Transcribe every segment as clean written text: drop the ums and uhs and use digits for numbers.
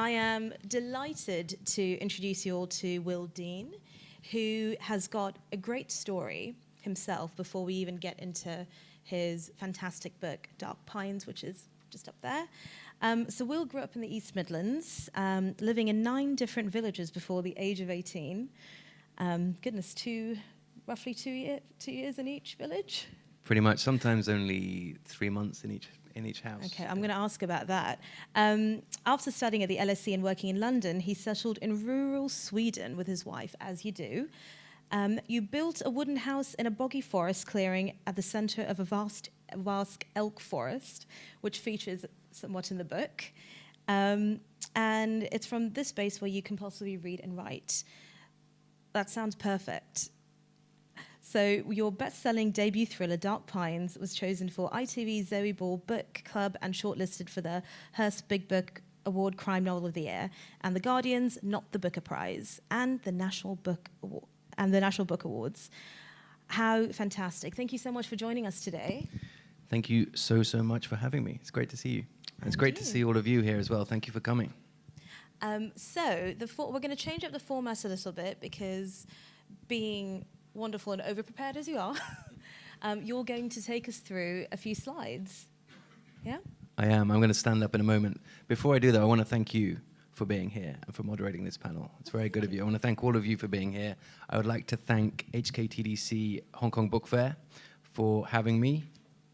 I am delighted to introduce you all to Will Dean, who has got a great story himself before we even get into his fantastic book, Dark Pines, which is just up there. So Will grew up in the East Midlands, living in 9 different villages before the age of 18. Roughly 2 years in each village? Pretty much, sometimes only 3 months in each house. Okay, I'm going to ask about that. After studying at the LSE and working in London, he settled in rural Sweden with his wife, as you do. You built a wooden house in a boggy forest clearing at the centre of a vast elk forest, which features somewhat in the book. And it's from this space where you compulsively read and write. That sounds perfect. So your best-selling debut thriller, Dark Pines, was chosen for ITV's Zoe Ball Book Club and shortlisted for the Hearst Big Book Award Crime Novel of the Year, and the Guardian's Not the Booker Prize, and the National Book Awards. How fantastic! Thank you so much for joining us today. Thank you so much for having me. It's great to see you. And it's great to see all of you here as well. Thank you for coming. So we're going to change up the format a little bit because being wonderful and over-prepared as you are, you're going to take us through a few slides. Yeah? I am. I'm going to stand up in a moment. Before I do that, I want to thank you for being here and for moderating this panel. It's very good of you. I want to thank all of you for being here. I would like to thank HKTDC Hong Kong Book Fair for having me.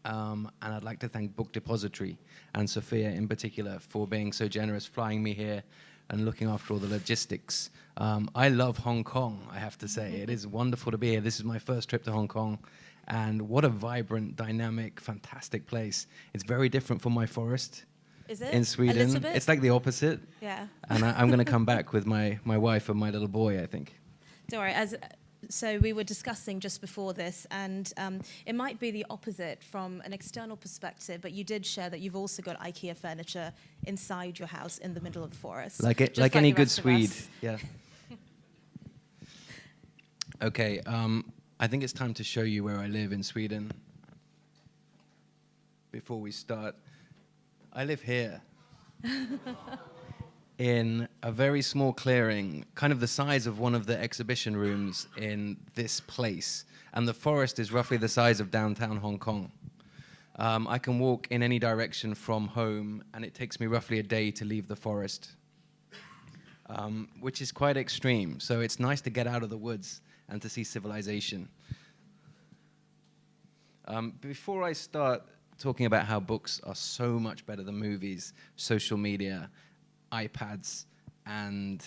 And I'd like to thank Book Depository and Sophia in particular for being so generous, flying me here and looking after all the logistics. I love Hong Kong, I have to say. It is wonderful to be here. This is my first trip to Hong Kong, and what a vibrant, dynamic, fantastic place. It's very different from my forest. Is it? In Sweden. A little bit? It's like the opposite. Yeah. And I'm going to come back with my wife and my little boy, I think. Don't worry. So we were discussing just before this, and it might be the opposite from an external perspective, but you did share that you've also got IKEA furniture inside your house in the middle of the forest. Like any good Swede. Yeah. Okay, I think it's time to show you where I live in Sweden. Before we start, I live here. In a very small clearing, kind of the size of one of the exhibition rooms in this place. And the forest is roughly the size of downtown Hong Kong. I can walk in any direction from home, and it takes me roughly a day to leave the forest, which is quite extreme. So it's nice to get out of the woods and to see civilization. Before I start talking about how books are so much better than movies, social media, iPads, and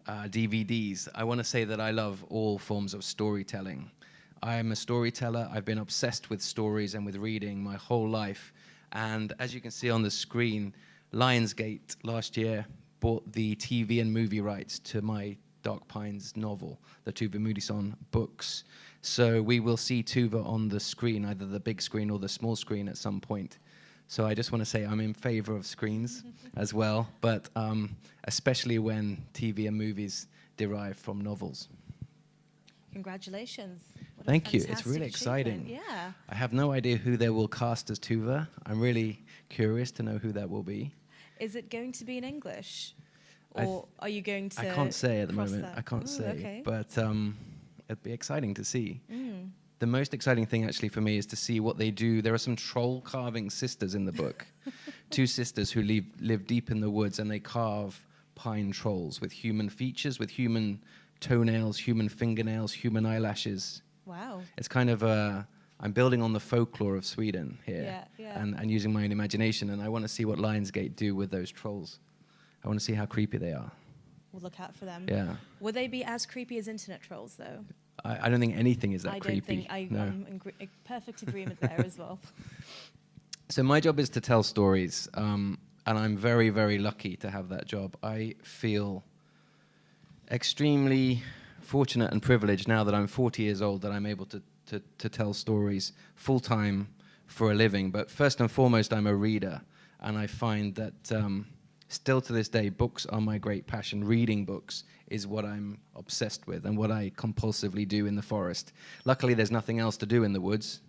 DVDs, I want to say that I love all forms of storytelling. I am a storyteller. I've been obsessed with stories and with reading my whole life. And as you can see on the screen, Lionsgate last year bought the TV and movie rights to my Dark Pines novel, the Tuva Moodyson books. So we will see Tuva on the screen, either the big screen or the small screen at some point. So I just want to say I'm in favor of screens as well, but especially when TV and movies derive from novels. Congratulations. Thank you. It's really exciting. Yeah. I have no idea who they will cast as Tuva. I'm really curious to know who that will be. Is it going to be in English? Or are you going to... I can't say at the moment. That? I can't say. Okay. But it'd be exciting to see. The most exciting thing actually for me is to see what they do. There are some troll carving sisters in the book. 2 sisters who live deep in the woods, and they carve pine trolls with human features, with human toenails, human fingernails, human eyelashes. Wow. It's kind of I'm building on the folklore of Sweden here. Yeah. And using my own imagination, and I want to see what Lionsgate do with those trolls. I want to see how creepy they are. We'll look out for them. Yeah. Will they be as creepy as internet trolls, though? I don't think anything is that creepy. I'm in perfect agreement there as well. So my job is to tell stories, and I'm very, very lucky to have that job. I feel extremely fortunate and privileged now that I'm 40 years old that I'm able to tell stories full-time for a living. But first and foremost, I'm a reader, and I find that still to this day, books are my great passion. Reading books is what I'm obsessed with and what I compulsively do in the forest. Luckily, there's nothing else to do in the woods.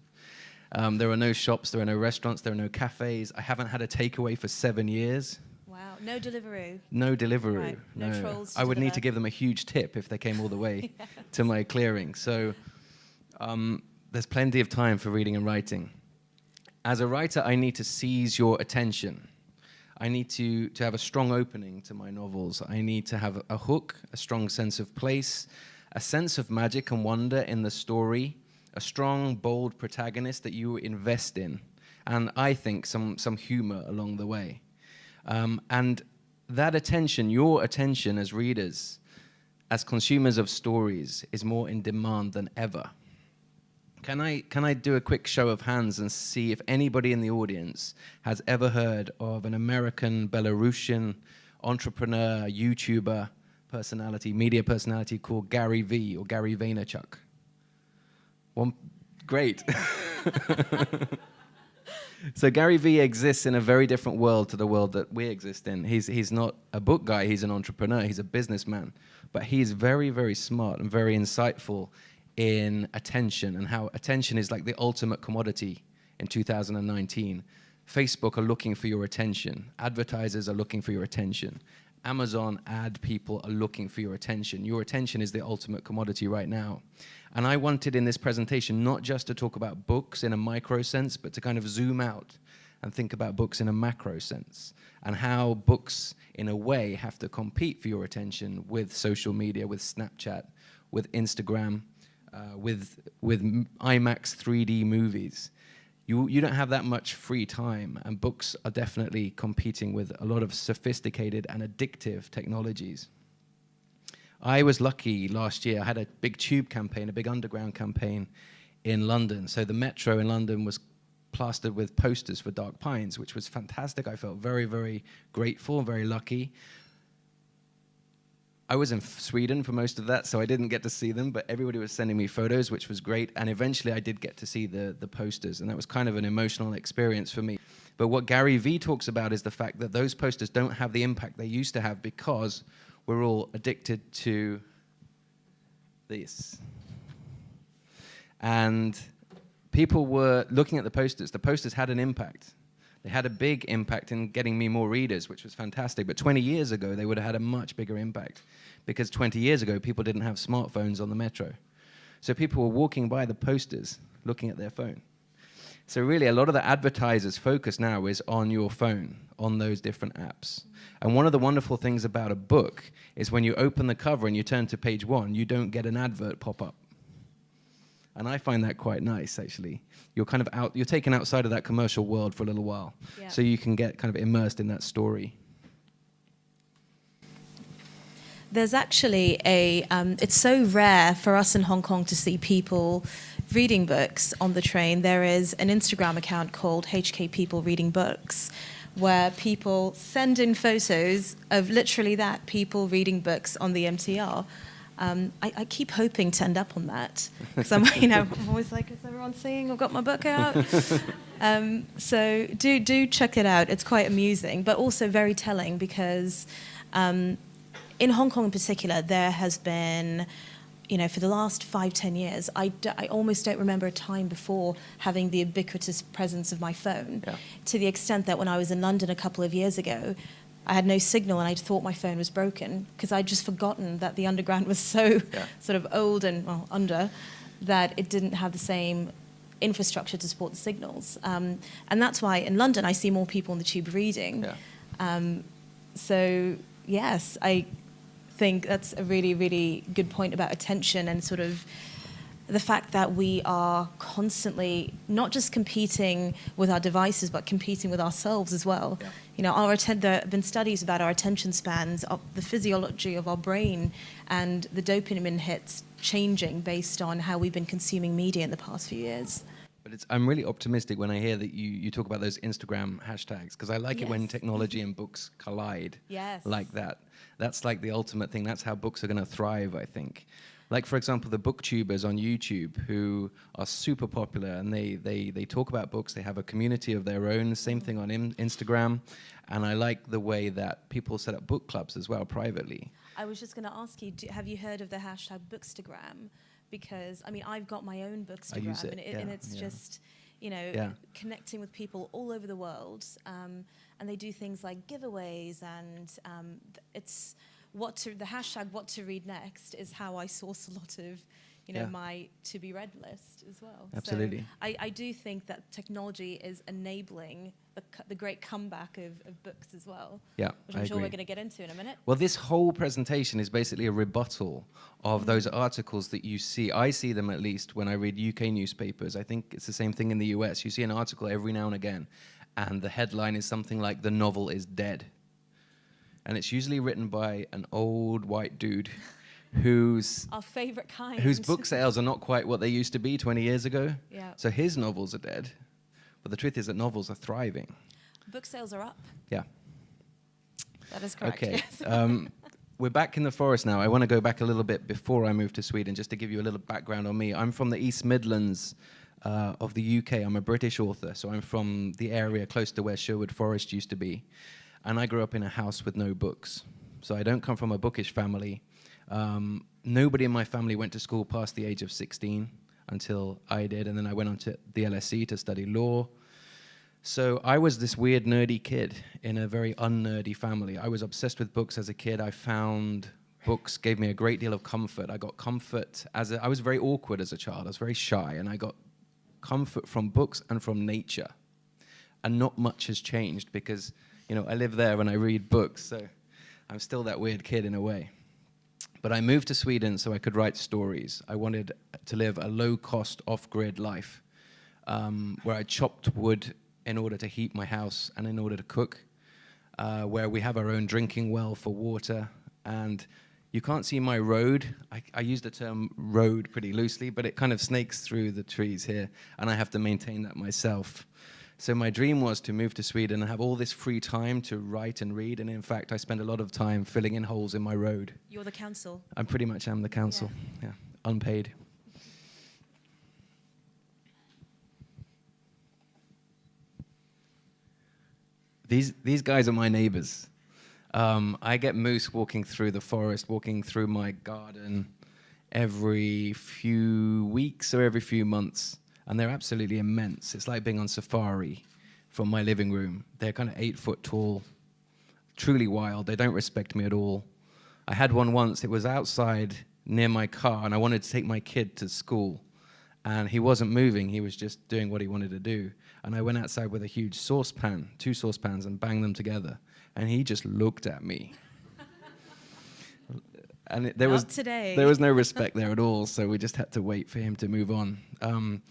There are no shops, there are no restaurants, there are no cafes. I haven't had a takeaway for 7 years. Wow. No Deliveroo. No Deliveroo. Right. No trolls to I would need deliver. to give them a huge tip if they came all the way to my clearing. So there's plenty of time for reading and writing. As a writer, I need to seize your attention. I need to have a strong opening to my novels. I need to have a hook, a strong sense of place, a sense of magic and wonder in the story, a strong, bold protagonist that you invest in, and I think some humor along the way. And that attention, your attention as readers, as consumers of stories, is more in demand than ever. Can I do a quick show of hands and see if anybody in the audience has ever heard of an American Belarusian entrepreneur, YouTuber personality, media personality called Gary V or Gary Vaynerchuk? One, great. So Gary V exists in a very different world to the world that we exist in. He's not a book guy, he's an entrepreneur, he's a businessman. But he's very, very smart and very insightful in attention and how attention is like the ultimate commodity in 2019. Facebook are looking for your attention. Advertisers are looking for your attention. Amazon ad people are looking for your attention. Your attention is the ultimate commodity right now. And I wanted in this presentation not just to talk about books in a micro sense, but to kind of zoom out and think about books in a macro sense and how books in a way have to compete for your attention with social media, with Snapchat, with Instagram, with IMAX 3D movies. You don't have that much free time, and books are definitely competing with a lot of sophisticated and addictive technologies. I was lucky last year. I had a big tube campaign, a big underground campaign in London. So the metro in London was plastered with posters for Dark Pines, which was fantastic. I felt very, very grateful, very lucky. I was in Sweden for most of that, so I didn't get to see them, but everybody was sending me photos, which was great. And eventually I did get to see the posters, and that was kind of an emotional experience for me. But what Gary V talks about is the fact that those posters don't have the impact they used to have because we're all addicted to this. And people were looking at the posters. The posters had an impact. They had a big impact in getting me more readers, which was fantastic. But 20 years ago, they would have had a much bigger impact because 20 years ago, people didn't have smartphones on the metro. So people were walking by the posters, looking at their phone. So really, a lot of the advertisers' focus now is on your phone, on those different apps. And one of the wonderful things about a book is when you open the cover and you turn to page 1, you don't get an advert pop up. And I find that quite nice, actually. You're kind of out, you're taken outside of that commercial world for a little while, yeah. So you can get kind of immersed in that story. There's actually it's so rare for us in Hong Kong to see people reading books on the train. There is an Instagram account called HK People Reading Books, where people send in photos of literally that, people reading books on the MTR. I keep hoping to end up on that because I'm always like, is everyone seeing I've got my book out? So do check it out. It's quite amusing, but also very telling because in Hong Kong in particular, there has been, for the last 5-10 years, I almost don't remember a time before having the ubiquitous presence of my phone, to the extent that when I was in London a couple of years ago, I had no signal and I thought my phone was broken because I'd just forgotten that the underground was so sort of old and under that it didn't have the same infrastructure to support the signals. And that's why in London I see more people on the tube reading. So yes, I think that's a really, really good point about attention and sort of the fact that we are constantly not just competing with our devices, but competing with ourselves as well. There have been studies about our attention spans, the physiology of our brain, and the dopamine hits changing based on how we've been consuming media in the past few years. But I'm really optimistic when I hear that you talk about those Instagram hashtags, because I like it when technology and books collide like that. That's like the ultimate thing. That's how books are going to thrive, I think. Like, for example, the booktubers on YouTube who are super popular and they talk about books. They have a community of their own. Same thing on Instagram. And I like the way that people set up book clubs as well privately. I was just going to ask you, have you heard of the hashtag Bookstagram? Because, I've got my own Bookstagram. I use it. And it's just, connecting with people all over the world. And they do things like giveaways, and it's the hashtag what to read next is how I source a lot of my to be read list as well. Absolutely. So I do think that technology is enabling the great comeback of books as well. Yeah, which I'm sure we're going to get into in a minute. Well, this whole presentation is basically a rebuttal of those articles that you see. I see them at least when I read UK newspapers. I think it's the same thing in the US. You see an article every now and again, and the headline is something like "The novel is dead." And it's usually written by an old white dude whose our favorite kind, whose book sales are not quite what they used to be 20 years ago. Yeah. So his novels are dead. But the truth is that novels are thriving. Book sales are up. Yeah. That is correct. Okay. Yes. We're back in the forest now. I want to go back a little bit before I moved to Sweden, just to give you a little background on me. I'm from the East Midlands of the UK. I'm a British author, so I'm from the area close to where Sherwood Forest used to be. And I grew up in a house with no books. So I don't come from a bookish family. Nobody in my family went to school past the age of 16 until I did, and then I went on to the LSE to study law. So I was this weird nerdy kid in a very unnerdy family. I was obsessed with books as a kid. I found books gave me a great deal of comfort. I got comfort I was very awkward as a child. I was very shy, and I got comfort from books and from nature. And not much has changed because, I live there and I read books, so I'm still that weird kid in a way. But I moved to Sweden so I could write stories. I wanted to live a low-cost, off-grid life where I chopped wood in order to heat my house and in order to cook, where we have our own drinking well for water. And you can't see my road. I use the term road pretty loosely, but it kind of snakes through the trees here, and I have to maintain that myself. So my dream was to move to Sweden and have all this free time to write and read, and in fact, I spend a lot of time filling in holes in my road. You're the council. I pretty much am the council, yeah, unpaid. These guys are my neighbors. I get moose walking through the forest, walking through my garden every few weeks or every few months. And they're absolutely immense. It's like being on safari from my living room. They're kind of 8 foot tall, truly wild. They don't respect me at all. I had one once. It was outside near my car, and I wanted to take my kid to school. And he wasn't moving. He was just doing what he wanted to do. And I went outside with a huge saucepan, 2 saucepans, and banged them together. And he just looked at me. And there was no respect there at all, so we just had to wait for him to move on.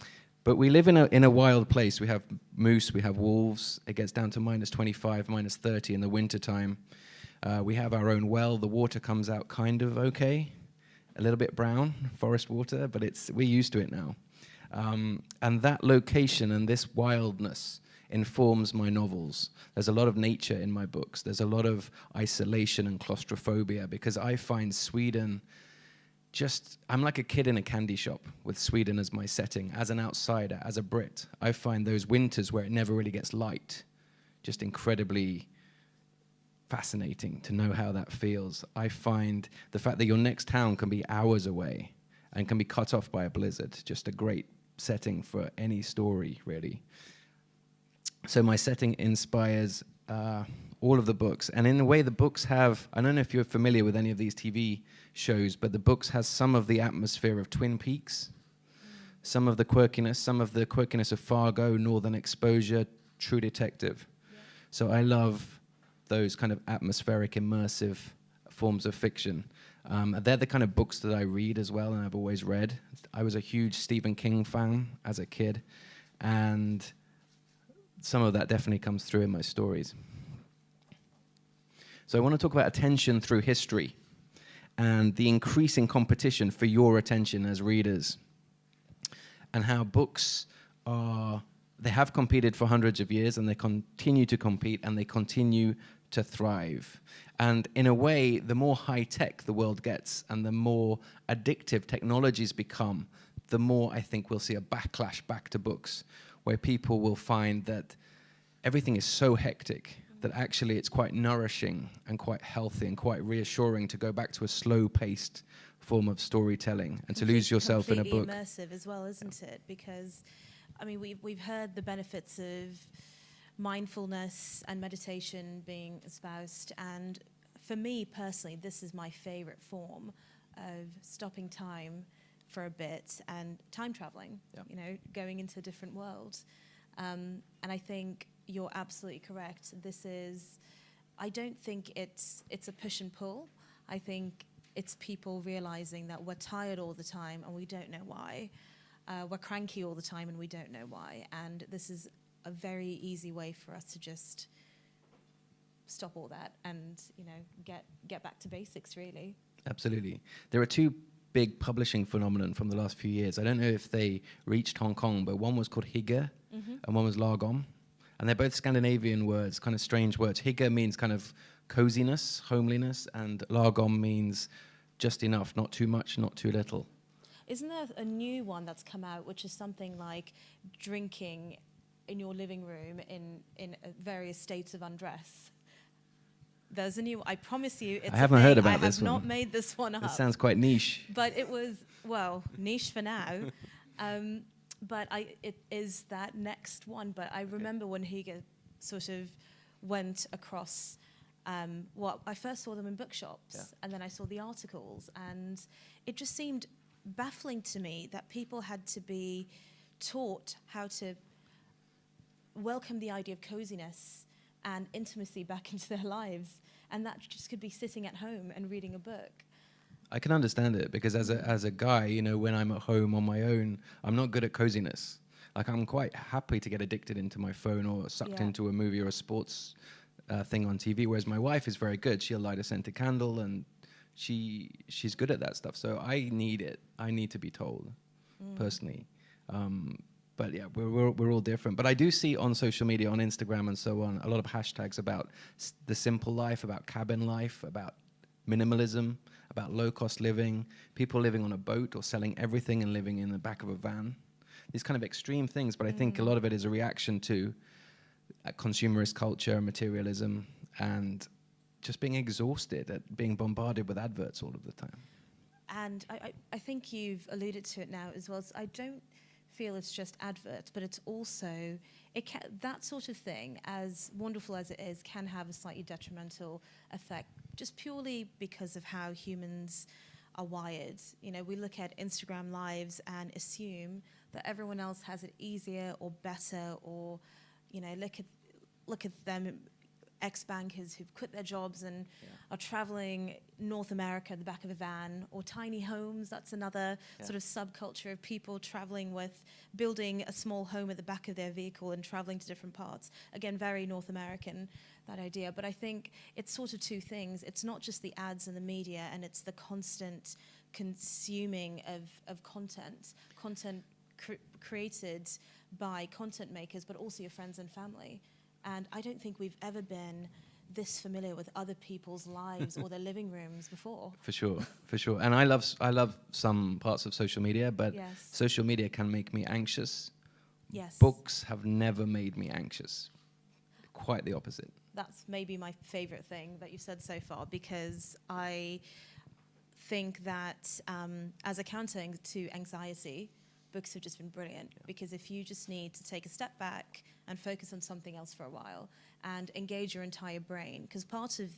But we live in a wild place. We have moose, we have wolves. It gets down to -25, -30 in the wintertime. We have our own well. The water comes out kind of okay, a little bit brown, forest water, but we're used to it now. And that location and this wildness informs my novels. There's a lot of nature in my books. There's a lot of isolation and claustrophobia because I find Sweden I'm like a kid in a candy shop with Sweden as my setting, as an outsider, as a Brit. I find those winters where it never really gets light just incredibly fascinating to know how that feels. I find the fact that your next town can be hours away and can be cut off by a blizzard just a great setting for any story, really. So my setting inspires all of the books. And in a way, the books have, I don't know if you're familiar with any of these TV shows, but the books has some of the atmosphere of Twin Peaks, some of the quirkiness of Fargo, Northern Exposure, True Detective. Yeah. So I love those kind of atmospheric, immersive forms of fiction. They're the kind of books that I read as well, and I've always read. I was a huge Stephen King fan as a kid, and some of that definitely comes through in my stories. So I want to talk about attention through history and the increasing competition for your attention as readers, and how books they have competed for hundreds of years, and they continue to compete, and they continue to thrive. And in a way, the more high-tech the world gets and the more addictive technologies become, the more I think we'll see a backlash back to books, where people will find that everything is so hectic that actually it's quite nourishing and quite healthy and quite reassuring to go back to a slow-paced form of storytelling and to lose yourself in a book. Completely immersive as well, isn't it? Because I mean, we've heard the benefits of mindfulness and meditation being espoused, and for me personally, this is my favorite form of stopping time for a bit and time traveling. Yeah. You know, going into a different world. And I think you're absolutely correct. I don't think it's a push and pull. I think it's people realizing that we're tired all the time and we don't know why. We're cranky all the time and we don't know why. And this is a very easy way for us to just stop all that and, you know, get back to basics, really. Absolutely. There are two big publishing phenomenon from the last few years. I don't know if they reached Hong Kong, but one was called hygge and one was lagom. And they're both Scandinavian words, kind of strange words. Hygge means kind of coziness, homeliness, and lagom means just enough, not too much, not too little. Isn't there a new one that's come out, which is something like drinking in your living room in various states of undress? There's a new. I promise you, it's I haven't heard about I this have one. not made this one up. It sounds quite niche. But it was, well, niche for now. But it is that next one. But I remember when Hygge sort of went across. I first saw them in bookshops, and then I saw the articles, and it just seemed baffling to me that people had to be taught how to welcome the idea of coziness and intimacy back into their lives, and that just could be sitting at home and reading a book. I can understand it because as a guy, you know, when I'm at home on my own, I'm not good at coziness. Like, I'm quite happy to get addicted into my phone or sucked into a movie or a sports thing on TV, whereas my wife is very good. She'll light a scented candle and she's good at that stuff. So I need it. I need to be told, personally. But yeah, we're all different. But I do see on social media, on Instagram and so on, a lot of hashtags about the simple life, about cabin life, about minimalism, about low-cost living, people living on a boat or selling everything and living in the back of a van. These kind of extreme things, but I think a lot of it is a reaction to consumerist culture, materialism, and just being exhausted at being bombarded with adverts all of the time. And I think you've alluded to it now as well. So I don't feel it's just adverts, but it's also, that sort of thing, as wonderful as it is, can have a slightly detrimental effect, just purely because of how humans are wired. You know, we look at Instagram lives and assume that everyone else has it easier or better, or, you know, look at them, ex-bankers who've quit their jobs and are traveling North America in the back of a van, or tiny homes. That's another sort of subculture of people traveling with, building a small home at the back of their vehicle and traveling to different parts. Again, very North American, that idea. But I think it's sort of two things. It's not just the ads and the media, and it's the constant consuming of content created by content makers, but also your friends and family. And I don't think we've ever been this familiar with other people's lives or their living rooms before. For sure, for sure. And I love some parts of social media, but social media can make me anxious. Yes. Books have never made me anxious. Quite the opposite. That's maybe my favorite thing that you've said so far, because I think that as a counter to anxiety, books have just been brilliant, because if you just need to take a step back and focus on something else for a while and engage your entire brain, because part of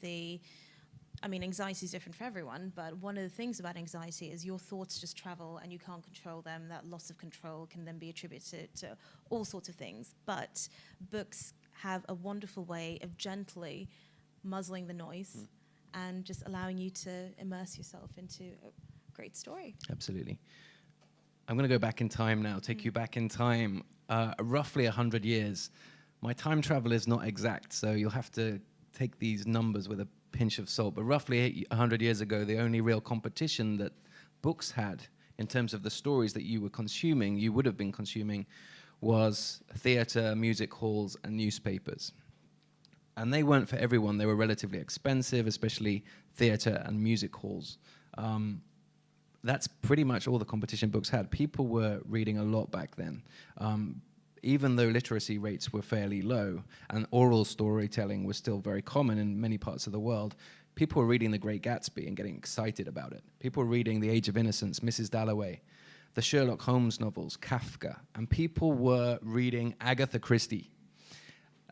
anxiety is different for everyone, but one of the things about anxiety is your thoughts just travel and you can't control them. That loss of control can then be attributed to all sorts of things. But books have a wonderful way of gently muzzling the noise and just allowing you to immerse yourself into a great story. Absolutely. I'm going to go back in time now, take you back in time, roughly 100 years. My time travel is not exact, so you'll have to take these numbers with a pinch of salt. But roughly 100 years ago, the only real competition that books had in terms of the stories that you would have been consuming, was theatre, music halls, and newspapers. And they weren't for everyone. They were relatively expensive, especially theatre and music halls. That's pretty much all the competition books had. People were reading a lot back then. Even though literacy rates were fairly low and oral storytelling was still very common in many parts of the world, people were reading The Great Gatsby and getting excited about it. People were reading The Age of Innocence, Mrs. Dalloway. the Sherlock Holmes novels, Kafka, and people were reading Agatha Christie.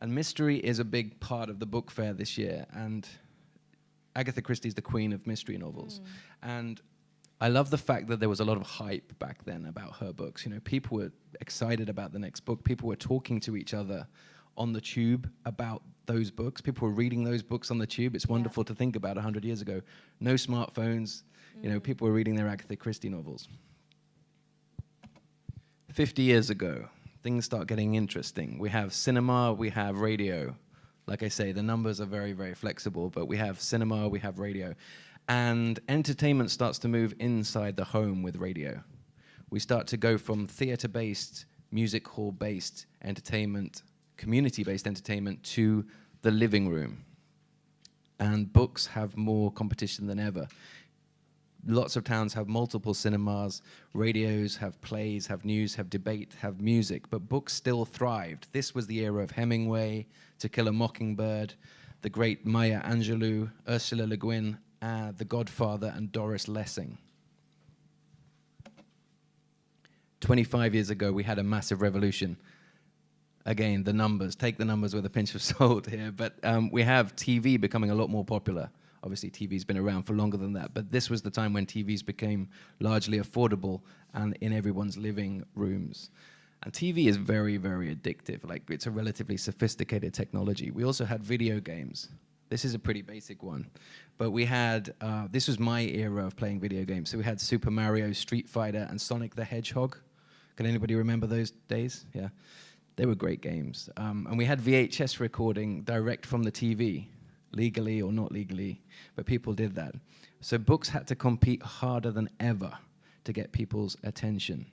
And mystery is a big part of the book fair this year, and Agatha Christie is the queen of mystery novels. And I love the fact that there was a lot of hype back then about her books. You know, people were excited about the next book. People were talking to each other on the tube about those books. People were reading those books on the tube. It's wonderful to think about 100 years ago. No smartphones. You know, people were reading their Agatha Christie novels. 50 years ago, things start getting interesting. We have cinema, we have radio. Like I say, the numbers are very, very flexible, but we have cinema, we have radio. And entertainment starts to move inside the home with radio. We start to go from theater-based, music hall-based entertainment, community-based entertainment to the living room. And books have more competition than ever. Lots of towns have multiple cinemas, radios have plays, have news, have debate, have music, but books still thrived. This was the era of Hemingway, To Kill a Mockingbird, the great Maya Angelou, Ursula Le Guin, The Godfather, and Doris Lessing. 25 years ago, we had a massive revolution. Again, the numbers, take the numbers with a pinch of salt here, but we have TV becoming a lot more popular. Obviously, TV's been around for longer than that, but this was the time when TVs became largely affordable and in everyone's living rooms. And TV is very, very addictive. Like, it's a relatively sophisticated technology. We also had video games. This is a pretty basic one. But we had, this was my era of playing video games. So we had Super Mario, Street Fighter, and Sonic the Hedgehog. Can anybody remember those days? Yeah. They were great games. And we had VHS recording direct from the TV. Legally or not legally, but people did that. So books had to compete harder than ever to get people's attention.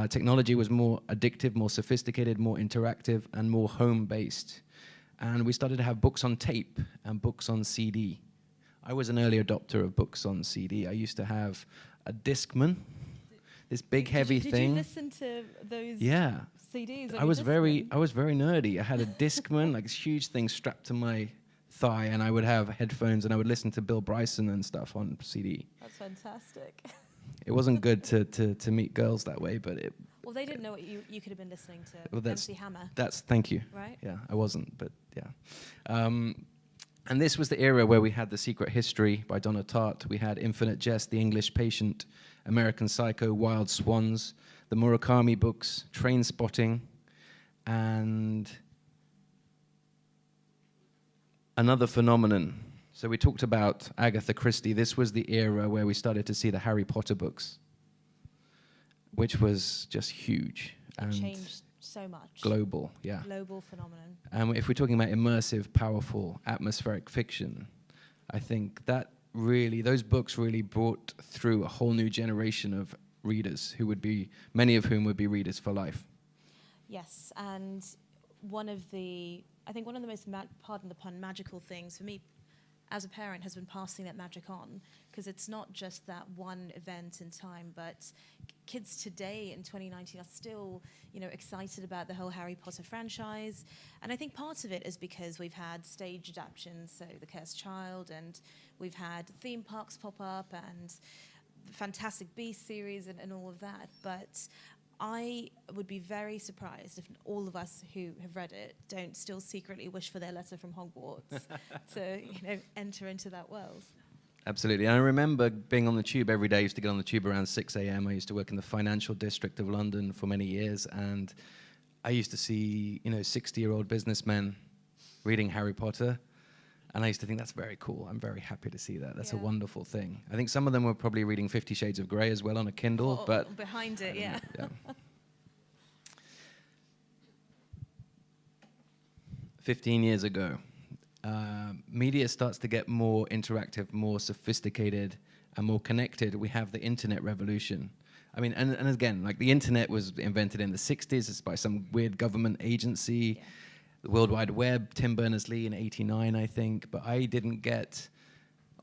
Technology was more addictive, more sophisticated, more interactive, and more home-based. And we started to have books on tape and books on CD. I was an early adopter of books on CD. I used to have a Discman, this big heavy thing. Did you listen to those CDs? I was very nerdy. I had a Discman, like this huge thing strapped to my thigh, and I would have headphones and I would listen to Bill Bryson and stuff on CD. That's fantastic. It wasn't good to meet girls that way, but it... Well, they didn't know what you could have been listening to. MC Hammer. Thank you. Right? Yeah, I wasn't, but yeah. And this was the era where we had The Secret History by Donna Tartt. We had Infinite Jest, The English Patient, American Psycho, Wild Swans, the Murakami books, Train Spotting, and another phenomenon. So we talked about Agatha Christie. This was the era where we started to see the Harry Potter books, which was just huge. It changed so much. Global, yeah. Global phenomenon. And if we're talking about immersive, powerful, atmospheric fiction, I think that really, those books really brought through a whole new generation of readers who would be, many of whom would be readers for life. Yes, and I think one of the most, pardon the pun, magical things for me as a parent has been passing that magic on, because it's not just that one event in time, but kids today in 2019 are still, excited about the whole Harry Potter franchise. And I think part of it is because we've had stage adaptations, so The Cursed Child, and we've had theme parks pop up, and the Fantastic Beasts series, and all of that. But I would be very surprised if all of us who have read it don't still secretly wish for their letter from Hogwarts to, enter into that world. Absolutely. And I remember being on the tube every day. I used to get on the tube around 6 a.m. I used to work in the financial district of London for many years, and I used to see, 60-year-old businessmen reading Harry Potter. And I used to think, that's very cool. I'm very happy to see that. That's a wonderful thing. I think some of them were probably reading 50 Shades of Grey as well on a Kindle. But behind it, yeah. 15 years ago, media starts to get more interactive, more sophisticated, and more connected. We have the internet revolution. I mean, and again, like the internet was invented in the 60s. It's by some weird government agency. Yeah. The World Wide Web, Tim Berners-Lee in '89, I think. But I didn't get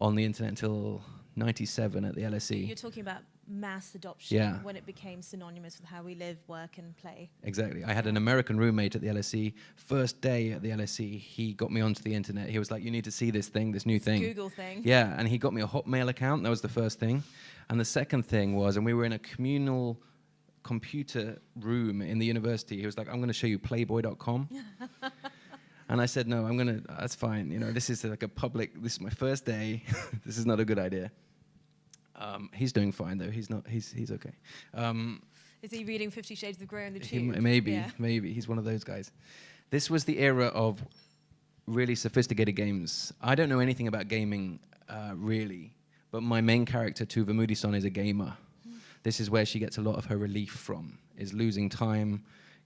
on the internet until '97 at the LSE. You're talking about mass adoption Yeah. when it became synonymous with how we live, work, and play. Exactly. I had an American roommate at the LSE. First day at the LSE, he got me onto the internet. He was like, you need to see this thing, this new thing. Google thing. Yeah, and he got me a Hotmail account. That was the first thing. And the second thing was, and we were in a communal computer room in the university. He was like, I'm going to show you playboy.com. And I said, no, that's fine. You know, this is like this is my first day. This is not a good idea. He's doing fine though. He's okay. Is he reading 50 Shades of Grey on the tube? Maybe. He's one of those guys. This was the era of really sophisticated games. I don't know anything about gaming, really, but my main character, Tuva Moodysson, is a gamer. This is where she gets a lot of her relief from, is losing time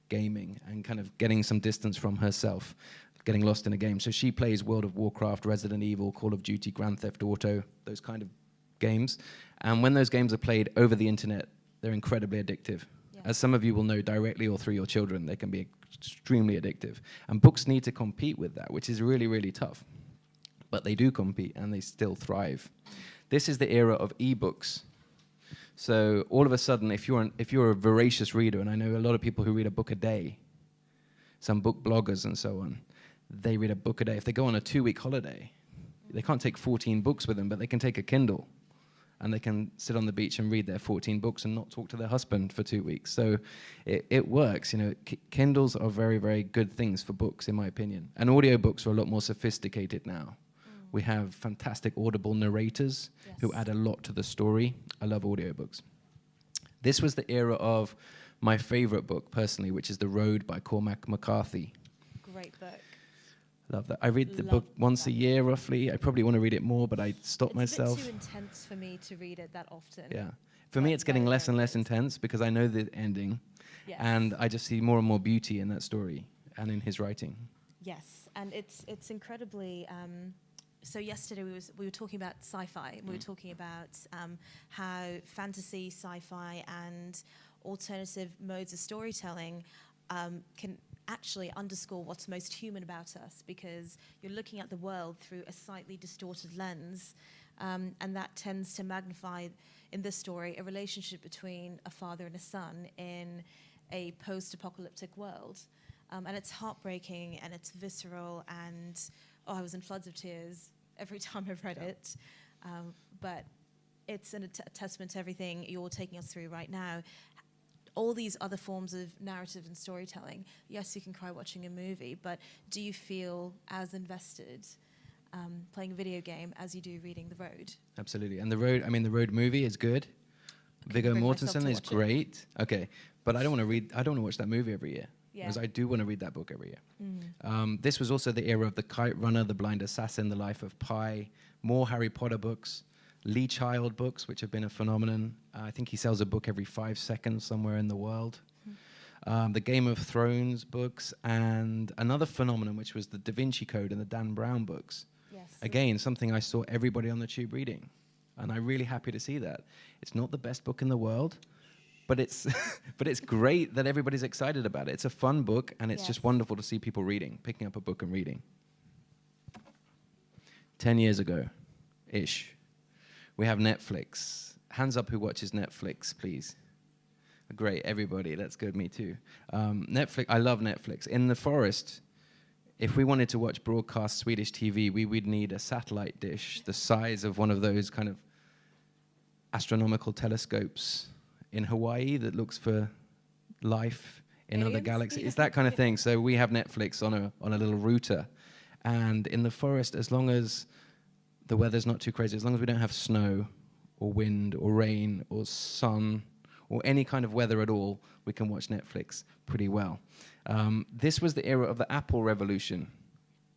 gaming and kind of getting some distance from herself, getting lost in a game. So she plays World of Warcraft, Resident Evil, Call of Duty, Grand Theft Auto, those kind of games. And when those games are played over the internet, they're incredibly addictive. Yeah. As some of you will know, directly or through your children, they can be extremely addictive. And books need to compete with that, which is really, really tough. But they do compete, and they still thrive. This is the era of ebooks. So all of a sudden, if you're a voracious reader, and I know a lot of people who read a book a day, some book bloggers and so on, they read a book a day. If they go on a 2-week holiday, they can't take 14 books with them, but they can take a Kindle. And they can sit on the beach and read their 14 books and not talk to their husband for 2 weeks. So it works. You know, Kindles are very, very good things for books, in my opinion. And audiobooks are a lot more sophisticated now. We have fantastic audible narrators who add a lot to the story. I love audiobooks. This was the era of my favorite book, personally, which is The Road by Cormac McCarthy. Great book. Love that. I read the book once a year, roughly. I probably want to read it more, but I stop myself. It's a bit too intense for me to read it that often. Yeah. For me, it's getting less and less intense because I know the ending. Yes. And I just see more and more beauty in that story and in his writing. Yes, and it's incredibly... so yesterday we were talking about sci-fi. We were talking about how fantasy, sci-fi, and alternative modes of storytelling can actually underscore what's most human about us, because you're looking at the world through a slightly distorted lens, and that tends to magnify, in this story, a relationship between a father and a son in a post-apocalyptic world. And it's heartbreaking, and it's visceral, and I was in floods of tears every time I've read it. But it's a testament to everything you're taking us through right now. All these other forms of narrative and storytelling, yes, you can cry watching a movie, but do you feel as invested playing a video game as you do reading The Road? Absolutely. And The Road movie is good. Viggo Mortensen is great. Okay, but I don't want to watch that movie every year. Because I do want to read that book every year. This was also the era of The Kite Runner, The Blind Assassin, The Life of Pi, more Harry Potter books, Lee Child books, which have been a phenomenon. I think he sells a book every 5 seconds somewhere in the world. The Game of Thrones books, and another phenomenon, which was the Da Vinci Code and the Dan Brown books. Yes. Again, something I saw everybody on the tube reading. And I'm really happy to see that. It's not the best book in the world, but it's great that everybody's excited about it. It's a fun book, and it's just wonderful to see people picking up a book and reading. 10 years ago-ish, we have Netflix. Hands up who watches Netflix, please. Great, everybody. That's good, me too. Netflix. I love Netflix. In the forest, if we wanted to watch broadcast Swedish TV, we would need a satellite dish the size of one of those kind of astronomical telescopes in Hawaii that looks for life in other galaxies. It's that kind of thing. So we have Netflix on a little router. And in the forest, as long as the weather's not too crazy, as long as we don't have snow or wind or rain or sun or any kind of weather at all, we can watch Netflix pretty well. This was the era of the Apple revolution.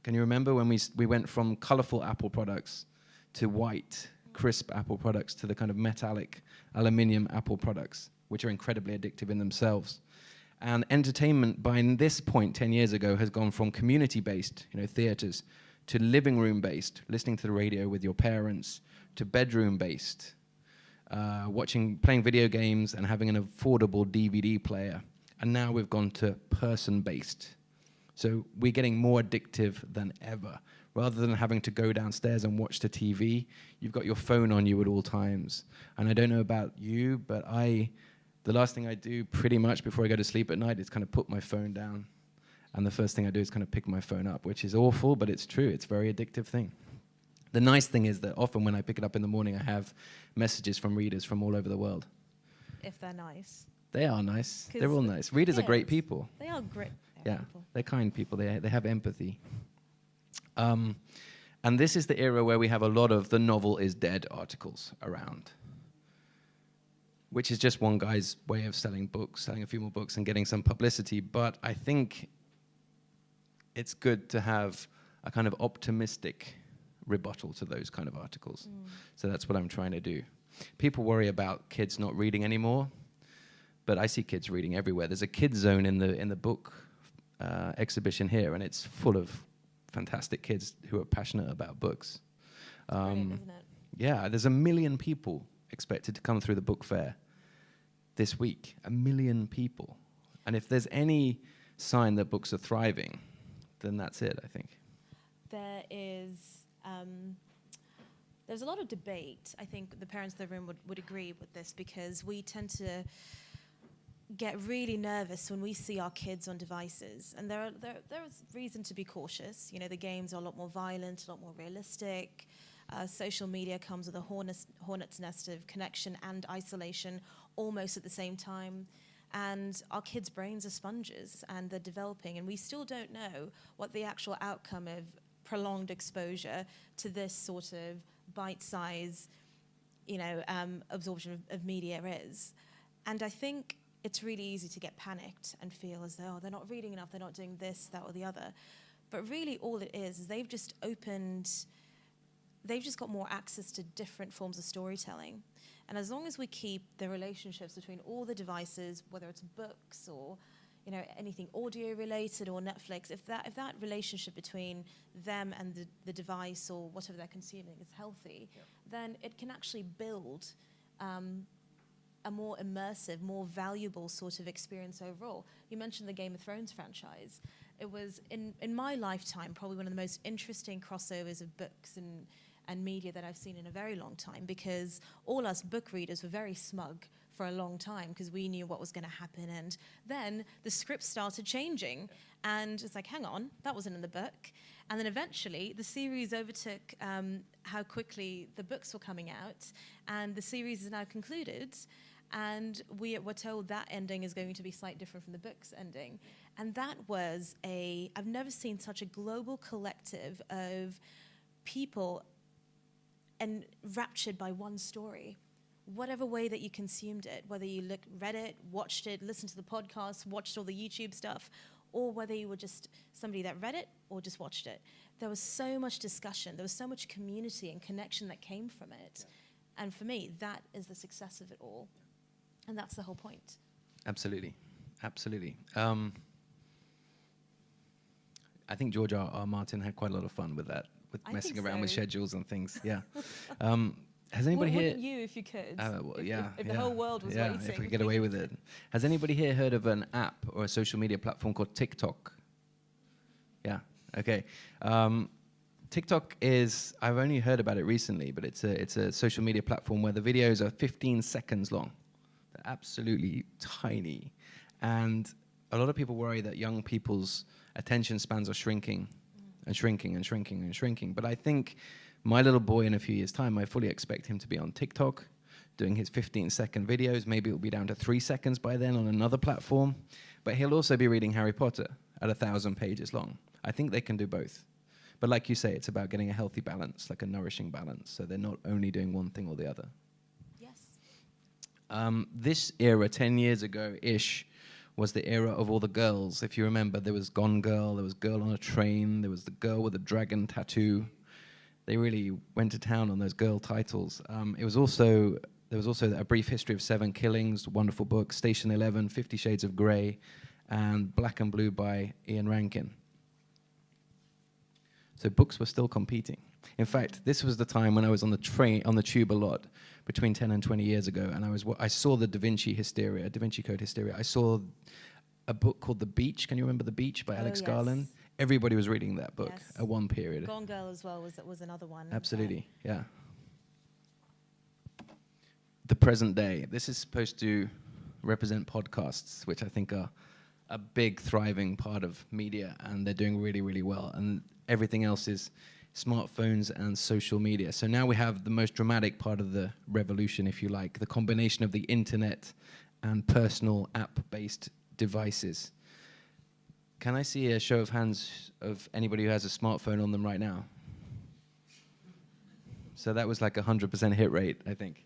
Can you remember when we went from colorful Apple products to white, crisp Apple products to the kind of metallic aluminium Apple products, which are incredibly addictive in themselves? And entertainment, by this point 10 years ago, has gone from community-based, theaters, to living room-based, listening to the radio with your parents, to bedroom-based, playing video games and having an affordable DVD player. And now we've gone to person-based. So we're getting more addictive than ever. Rather than having to go downstairs and watch the TV, you've got your phone on you at all times. And I don't know about you, but the last thing I do pretty much before I go to sleep at night is kind of put my phone down. And the first thing I do is kind of pick my phone up, which is awful, but it's true. It's a very addictive thing. The nice thing is that often when I pick it up in the morning, I have messages from readers from all over the world. If they're nice. They are nice. They're all nice. Readers are great people. They are great people. They're kind people. They have empathy. And this is the era where we have a lot of the novel is dead articles around, which is just one guy's way of selling books, selling a few more books and getting some publicity. But I think it's good to have a kind of optimistic rebuttal to those kind of articles. So that's what I'm trying to do. People worry about kids not reading anymore, but I see kids reading everywhere. There's a kids zone in the book exhibition here, and it's full of fantastic kids who are passionate about books. Brilliant, isn't it? Yeah, there's 1 million people expected to come through the book fair this week. 1 million people. And if there's any sign that books are thriving, then that's it, I think. There is, there's a lot of debate. I think the parents in the room would agree with this, because we tend to get really nervous when we see our kids on devices. And there is reason to be cautious. You know, the games are a lot more violent, a lot more realistic. Social media comes with a hornet's nest of connection and isolation almost at the same time. And our kids' brains are sponges, and they're developing, and we still don't know what the actual outcome of prolonged exposure to this sort of bite-size, absorption of media is. And I think it's really easy to get panicked and feel as though, they're not reading enough, they're not doing this, that, or the other. But really all it is they've just got more access to different forms of storytelling. And as long as we keep the relationships between all the devices, whether it's books or anything audio related or Netflix, if that relationship between them and the device or whatever they're consuming is healthy, then it can actually build a more immersive, more valuable sort of experience overall. You mentioned the Game of Thrones franchise. It was, in my lifetime, probably one of the most interesting crossovers of books and media that I've seen in a very long time, because all us book readers were very smug for a long time because we knew what was going to happen, and then the script started changing, and it's like, hang on, that wasn't in the book. And then eventually the series overtook how quickly the books were coming out, and the series is now concluded, and we were told that ending is going to be slightly different from the book's ending. And that was I've never seen such a global collective of people enraptured by one story, whatever way that you consumed it, whether you read it, watched it, listened to the podcast, watched all the YouTube stuff, or whether you were just somebody that read it or just watched it. There was so much discussion, there was so much community and connection that came from it. Yeah. And for me, that is the success of it all. And that's the whole point. Absolutely. Absolutely. I think George R. Martin had quite a lot of fun with that, with messing around with schedules and things. Yeah. Has anybody here? Wouldn't you if you could? If the yeah. whole world was waiting. If we could get away with it. Has anybody here heard of an app or a social media platform called TikTok? Yeah. Okay. TikTok is, I've only heard about it recently, but it's a social media platform where the videos are 15 seconds long. They're absolutely tiny. And a lot of people worry that young people's attention spans are shrinking and shrinking and shrinking and shrinking. But I think my little boy in a few years' time, I fully expect him to be on TikTok doing his 15-second videos. Maybe it'll be down to 3 seconds by then on another platform. But he'll also be reading Harry Potter at 1,000 pages long. I think they can do both. But like you say, it's about getting a healthy balance, like a nourishing balance. So they're not only doing one thing or the other. Yes. This era, 10 years ago-ish, was the era of all the girls. If you remember, there was Gone Girl, there was Girl on a Train, there was the girl with the dragon tattoo. They really went to town on those girl titles. There was also A Brief History of Seven Killings, wonderful book, Station 11, 50 Shades of Grey, and Black and Blue by Ian Rankin. So books were still competing. In fact, this was the time when I was on the tube a lot, between 10 and 20 years ago, and I saw the Da Vinci Code hysteria. I saw a book called The Beach. Can you remember The Beach by Alex yes. Garland? Everybody was reading that book Yes. at one period. Gone Girl as well was another one. Absolutely, yeah. The present day. This is supposed to represent podcasts, which I think are a big thriving part of media, and they're doing really, really well. And everything else is smartphones and social media. So now we have the most dramatic part of the revolution, if you like, the combination of the internet and personal app-based devices. Can I see a show of hands of anybody who has a smartphone on them right now? So that was like 100% hit rate, I think.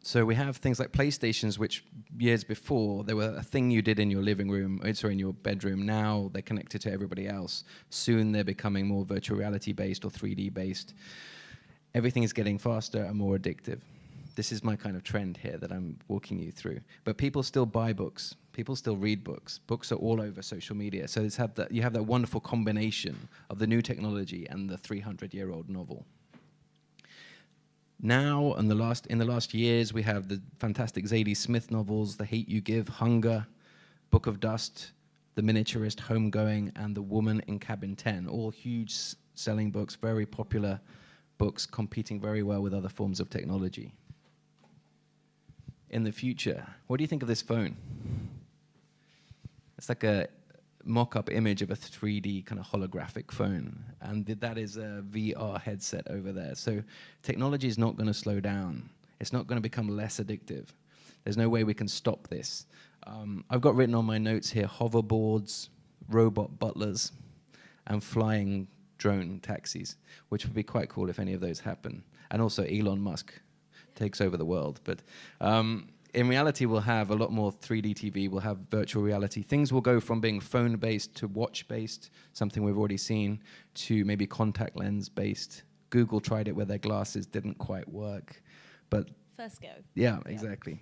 So we have things like PlayStations, which years before, they were a thing you did in your living room, in your bedroom. Now they're connected to everybody else. Soon they're becoming more virtual reality based or 3D based. Everything is getting faster and more addictive. This is my kind of trend here that I'm walking you through. But people still buy books. People still read books. Books are all over social media. So you have that wonderful combination of the new technology and the 300-year-old novel. Now, in the last years, we have the fantastic Zadie Smith novels, The Hate You Give, Hunger, Book of Dust, The Miniaturist, Homegoing, and The Woman in Cabin 10, all huge selling books, very popular books, competing very well with other forms of technology. In the future, what do you think of this phone? It's like a mock-up image of a 3D kind of holographic phone, and that is a VR headset over there. So technology is not going to slow down. It's not going to become less addictive. There's no way we can stop this. I've got written on my notes here hoverboards, robot butlers, and flying drone taxis, which would be quite cool if any of those happen. And also Elon Musk takes over the world. But in reality, we'll have a lot more 3D TV. We'll have virtual reality. Things will go from being phone-based to watch-based, something we've already seen, to maybe contact lens-based. Google tried it where their glasses didn't quite work. But First go. yeah, exactly.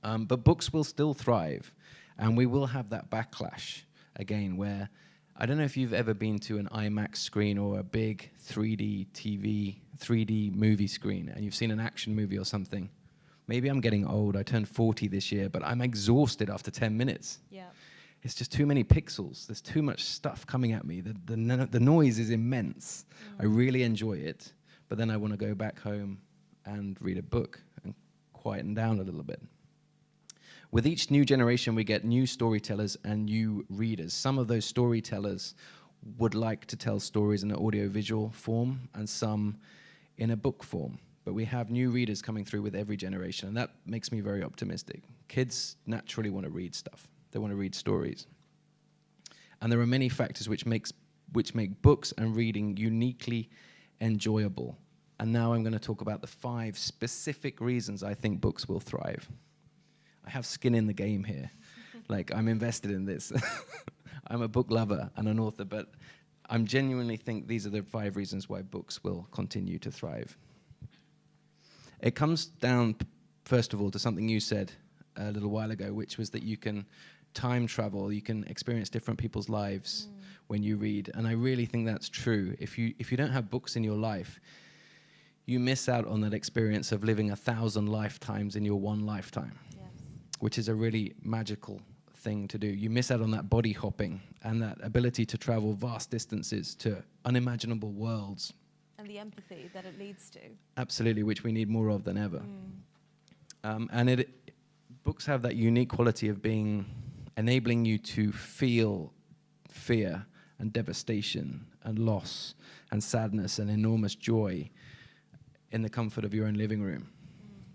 But books will still thrive, and we will have that backlash again where, I don't know if you've ever been to an IMAX screen or a big 3D TV, 3D movie screen, and you've seen an action movie or something. Maybe I'm getting old. I turned 40 this year, but I'm exhausted after 10 minutes. Yeah. It's just too many pixels. There's too much stuff coming at me. The noise is immense. I really enjoy it, but then I want to go back home and read a book and quieten down a little bit. With each new generation, we get new storytellers and new readers. Some of those storytellers would like to tell stories in an audiovisual form and some in a book form. But we have new readers coming through with every generation, and that makes me very optimistic. Kids naturally want to read stuff. They want to read stories. And there are many factors which make books and reading uniquely enjoyable. And now I'm going to talk about the 5 specific reasons I think books will thrive. I have skin in the game here. Like, I'm invested in this. I'm a book lover and an author, but I genuinely think these are the 5 reasons why books will continue to thrive. It comes down, first of all, to something you said a little while ago, which was that you can time travel, you can experience different people's lives when you read. And I really think that's true. If you don't have books in your life, you miss out on that experience of living 1,000 lifetimes in your one lifetime, which is a really magical thing to do. You miss out on that body hopping and that ability to travel vast distances to unimaginable worlds. And the empathy that it leads to. Absolutely, which we need more of than ever. And books have that unique quality of enabling you to feel fear and devastation and loss and sadness and enormous joy in the comfort of your own living room,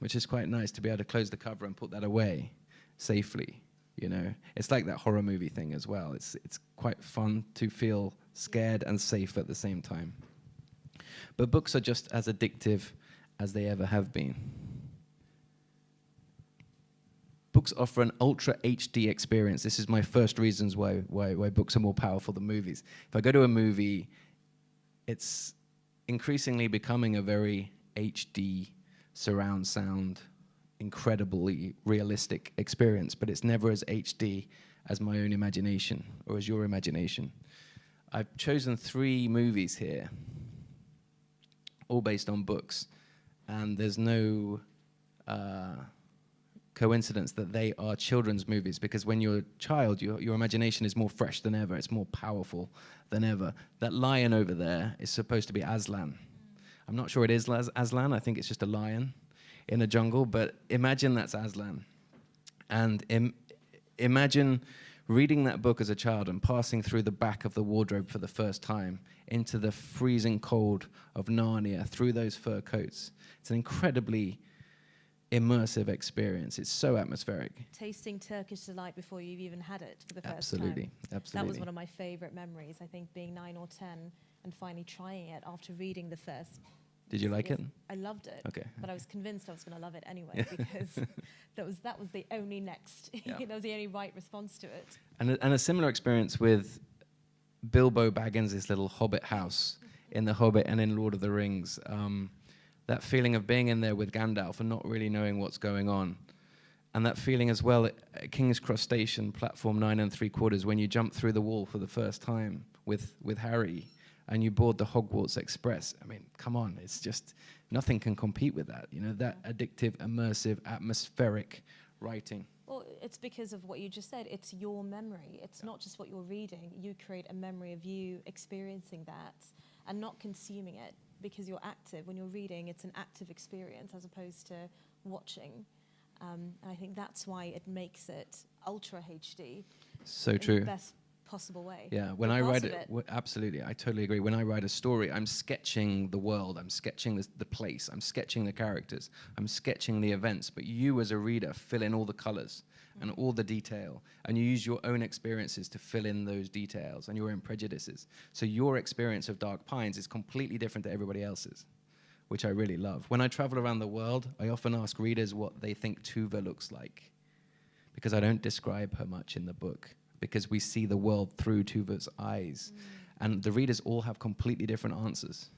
which is quite nice to be able to close the cover and put that away safely. You know, it's like that horror movie thing as well. It's quite fun to feel scared and safe at the same time. But books are just as addictive as they ever have been. Books offer an ultra HD experience. This is my first reasons why books are more powerful than movies. If I go to a movie, it's increasingly becoming a very HD surround sound, incredibly realistic experience, but it's never as HD as my own imagination or as your imagination. I've chosen 3 movies here, all based on books, and there's no coincidence that they are children's movies, because when you're a child, your imagination is more fresh than ever. It's more powerful than ever. That lion over there is supposed to be Aslan. I'm not sure it is Aslan. I think it's just a lion in a jungle, but imagine that's Aslan. And imagine reading that book as a child and passing through the back of the wardrobe for the first time into the freezing cold of Narnia through those fur coats. It's an incredibly immersive experience. It's so atmospheric. Tasting Turkish delight before you've even had it for the first Absolutely, time. absolutely. That was one of my favorite memories, I think, being 9 or 10 and finally trying it after reading the first. Did you like it? I loved it. Okay. But I was convinced I was going to love it anyway because that was the only next, that was the only right response to it. And a similar experience with Bilbo Baggins' little hobbit house in The Hobbit and in Lord of the Rings. That feeling of being in there with Gandalf and not really knowing what's going on. And that feeling as well at King's Cross Station, platform 9 3/4, when you jump through the wall for the first time with Harry and you board the Hogwarts Express. I mean, come on, it's just, nothing can compete with that. You know, that addictive, immersive, atmospheric writing. Well, it's because of what you just said. It's your memory. It's not just what you're reading. You create a memory of you experiencing that and not consuming it because you're active. When you're reading, it's an active experience as opposed to watching. And I think that's why it makes it ultra HD. So true. In the best possible way. Yeah, when I write it, absolutely, I totally agree. When I write a story, I'm sketching the world, I'm sketching the place, I'm sketching the characters, I'm sketching the events, but you as a reader fill in all the colors and all the detail, and you use your own experiences to fill in those details and your own prejudices. So your experience of Dark Pines is completely different to everybody else's, which I really love. When I travel around the world, I often ask readers what they think Tuva looks like, because I don't describe her much in the book, because we see the world through Tuva's eyes. And the readers all have completely different answers.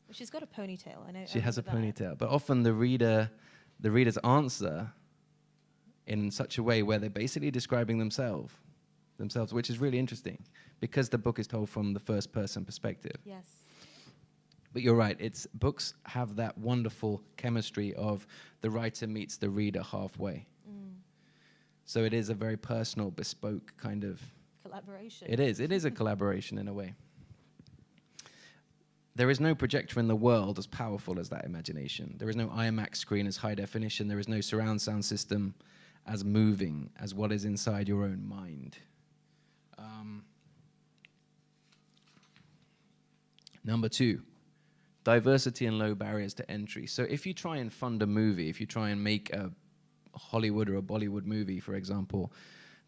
Well, she's got a ponytail, I know. She has a ponytail, but often the reader's answer in such a way where they're basically describing themselves, which is really interesting, because the book is told from the first person perspective. Yes. But you're right, books have that wonderful chemistry of the writer meets the reader halfway. So it is a very personal, bespoke kind of collaboration. It is a collaboration in a way. There is no projector in the world as powerful as that imagination. There is no IMAX screen as high definition. There is no surround sound system as moving as what is inside your own mind. Number 2, diversity and low barriers to entry. So if you try and fund a movie, if you try and make a Hollywood or a Bollywood movie, for example,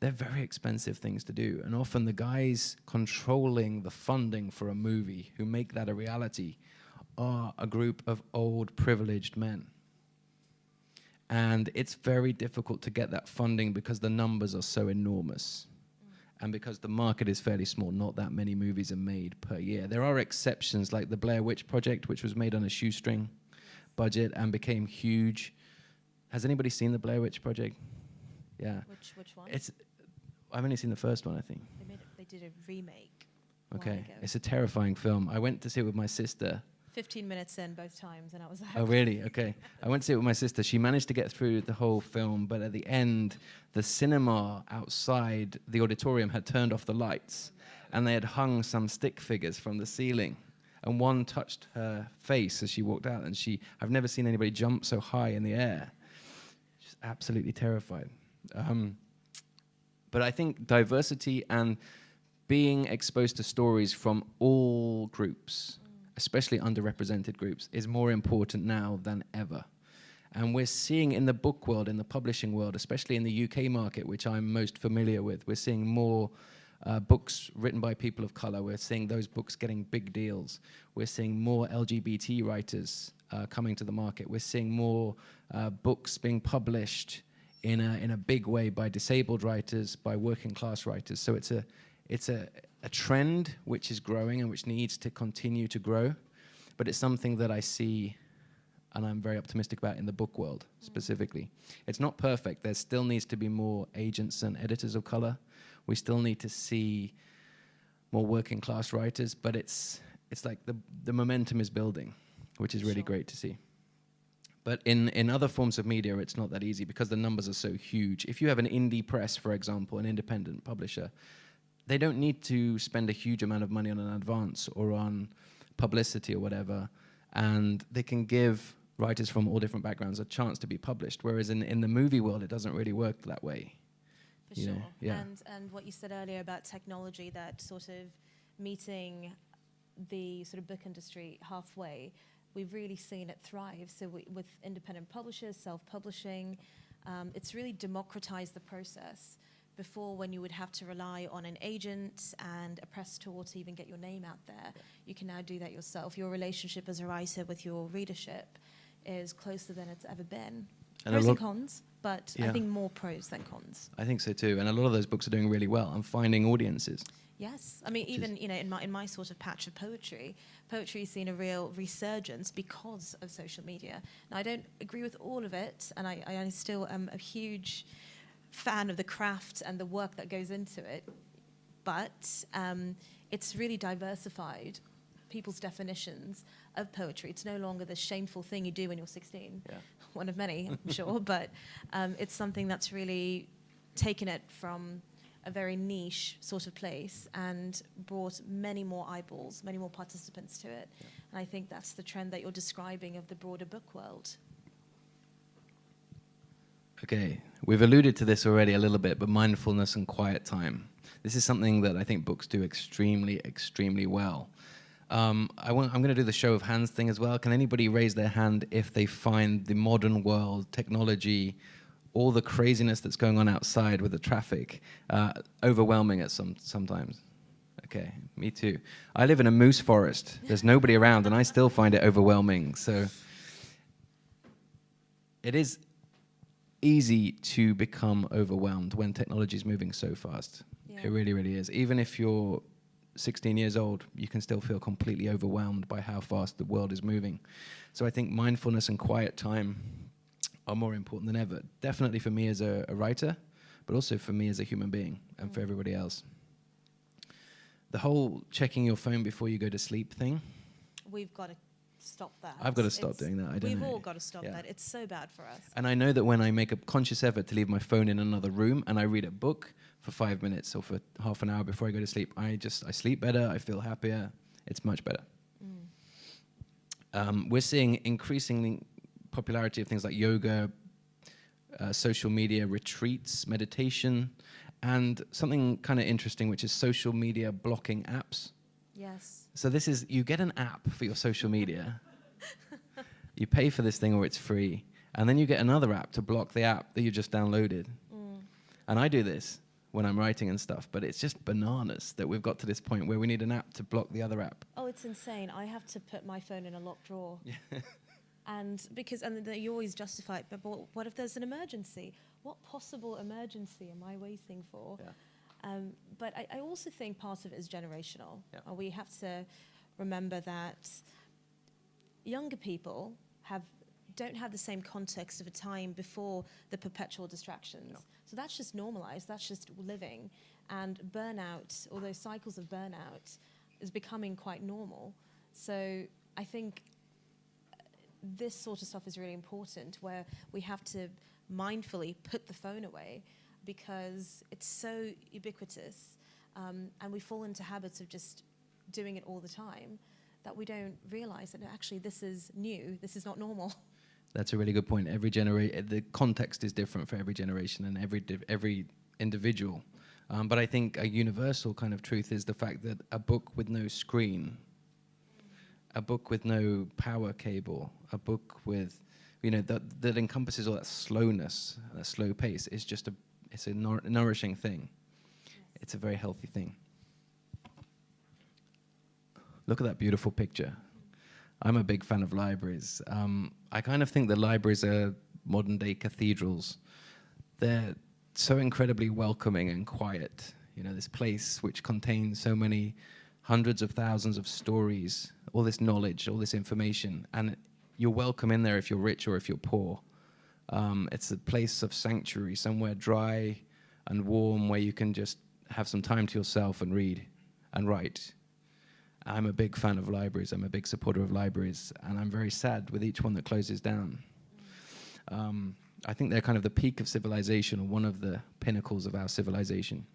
they're very expensive things to do. And often the guys controlling the funding for a movie who make that a reality are a group of old, privileged men. And it's very difficult to get that funding because the numbers are so enormous. And because the market is fairly small, not that many movies are made per year. There are exceptions like the Blair Witch Project, which was made on a shoestring budget and became huge. Has anybody seen the Blair Witch Project? Yeah. Which one? I've only seen the first one, I think. They did a remake. Okay. It's a terrifying film. I went to see it with my sister. 15 minutes in both times, and I was like... Oh, really? Okay. I went to see it with my sister. She managed to get through the whole film, but at the end, the cinema outside the auditorium had turned off the lights, and they had hung some stick figures from the ceiling. And one touched her face as she walked out, and I've never seen anybody jump so high in the air. She's absolutely terrified. But I think diversity and being exposed to stories from all groups, especially underrepresented groups, is more important now than ever. And we're seeing in the book world, in the publishing world, especially in the UK market, which I'm most familiar with, we're seeing more books written by people of color. We're seeing those books getting big deals. We're seeing more LGBT writers coming to the market. We're seeing more books being published in a big way by disabled writers, by working class writers. So it's a trend which is growing and which needs to continue to grow, but it's something that I see and I'm very optimistic about in the book world specifically. It's not perfect. There still needs to be more agents and editors of color. We still need to see more working class writers, but it's like the momentum is building, which is really great to see. But in other forms of media, it's not that easy because the numbers are so huge. If you have an indie press, for example, an independent publisher, they don't need to spend a huge amount of money on an advance or on publicity or whatever, and they can give writers from all different backgrounds a chance to be published. Whereas in the movie world, it doesn't really work that way. For sure. Yeah. And what you said earlier about technology, that sort of meeting the sort of book industry halfway, we've really seen it thrive. So with independent publishers, self-publishing, it's really democratized the process. Before, when you would have to rely on an agent and a press tour to even get your name out there, you can now do that yourself. Your relationship as a writer with your readership is closer than it's ever been. Pros and cons, but I think more pros than cons. I think so too, and a lot of those books are doing really well and finding audiences. Yes, I mean, even in my sort of patch of poetry's seen a real resurgence because of social media. Now, I don't agree with all of it, and I still am a huge fan of the craft and the work that goes into it, but it's really diversified people's definitions of poetry. It's no longer the shameful thing you do when you're 16, one of many, I'm sure, but it's something that's really taken it from a very niche sort of place and brought many more eyeballs, many more participants to it. And I think that's the trend that you're describing of the broader book world. Okay, we've alluded to this already a little bit, but mindfulness and quiet time. This is something that I think books do extremely, extremely well. I'm going to do the show of hands thing as well. Can anybody raise their hand if they find the modern world, technology, all the craziness that's going on outside with the traffic overwhelming at sometimes? Okay, me too. I live in a moose forest. There's nobody around, and I still find it overwhelming. So it is easy to become overwhelmed when technology is moving so fast. It really, really is. Even if you're 16 years old, you can still feel completely overwhelmed by how fast the world is moving. So I think mindfulness and quiet time are more important than ever. Definitely for me as a writer, but also for me as a human being and for everybody else. The whole checking your phone before you go to sleep thing. We've got to stop that. I've got to stop doing that. We've all got to stop that. It's so bad for us. And I know that when I make a conscious effort to leave my phone in another room and I read a book for 5 minutes or for half an hour before I go to sleep, I sleep better, I feel happier, it's much better. We're seeing increasing popularity of things like yoga, social media retreats, meditation, and something kind of interesting, which is social media blocking apps. Yes. So this is, you get an app for your social media, you pay for this thing or it's free, and then you get another app to block the app that you just downloaded. And I do this when I'm writing and stuff, but it's just bananas that we've got to this point where we need an app to block the other app. Oh, it's insane. I have to put my phone in a locked drawer. And you always justify it, but what if there's an emergency? What possible emergency am I waiting for? But I also think part of it is generational. We have to remember that younger people don't have the same context of a time before the perpetual distractions. So that's just normalized, that's just living. And burnout, or those cycles of burnout, is becoming quite normal. So I think this sort of stuff is really important, where we have to mindfully put the phone away because it's so ubiquitous, and we fall into habits of just doing it all the time that we don't realize that actually this is new, this is not normal. That's a really good point. The context is different for every generation and every individual. But I think a universal kind of truth is the fact that a book with no screen, a book with no power cable, a book with, that encompasses all that slowness, that slow pace, is just it's a nourishing thing. Yes. It's a very healthy thing. Look at that beautiful picture. I'm a big fan of libraries. I kind of think that libraries are modern-day cathedrals. They're so incredibly welcoming and quiet. This place which contains so many hundreds of thousands of stories, all this knowledge, all this information, and you're welcome in there if you're rich or if you're poor. It's a place of sanctuary, somewhere dry and warm where you can just have some time to yourself and read and write. I'm a big fan of libraries. I'm a big supporter of libraries, and I'm very sad with each one that closes down. I think they're kind of the peak of civilization, or one of the pinnacles of our civilization.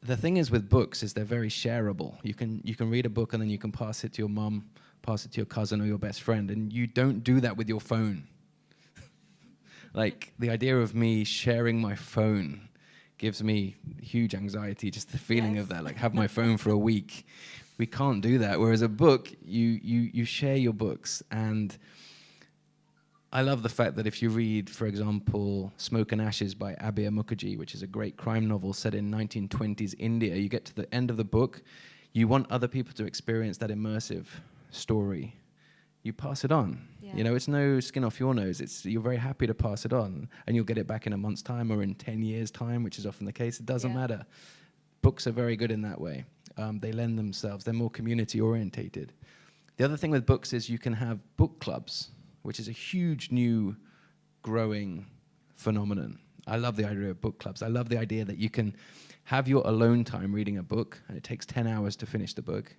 The thing is with books is they're very shareable. You can read a book and then you can pass it to your mum, pass it to your cousin or your best friend, and you don't do that with your phone. Like, the idea of me sharing my phone gives me huge anxiety, just the feeling of that, like have my phone for a week. We can't do that. Whereas a book, you share your books. And I love the fact that if you read, for example, Smoke and Ashes by Abir Mukherjee, which is a great crime novel set in 1920s India, you get to the end of the book, you want other people to experience that immersive story. You pass it on. Yeah. You know, it's no skin off your nose. You're very happy to pass it on, and you'll get it back in a month's time or in 10 years' time, which is often the case. It doesn't matter. Books are very good in that way. They lend themselves. They're more community-orientated. The other thing with books is you can have book clubs, which is a huge new growing phenomenon. I love the idea of book clubs. I love the idea that you can have your alone time reading a book, and it takes 10 hours to finish the book.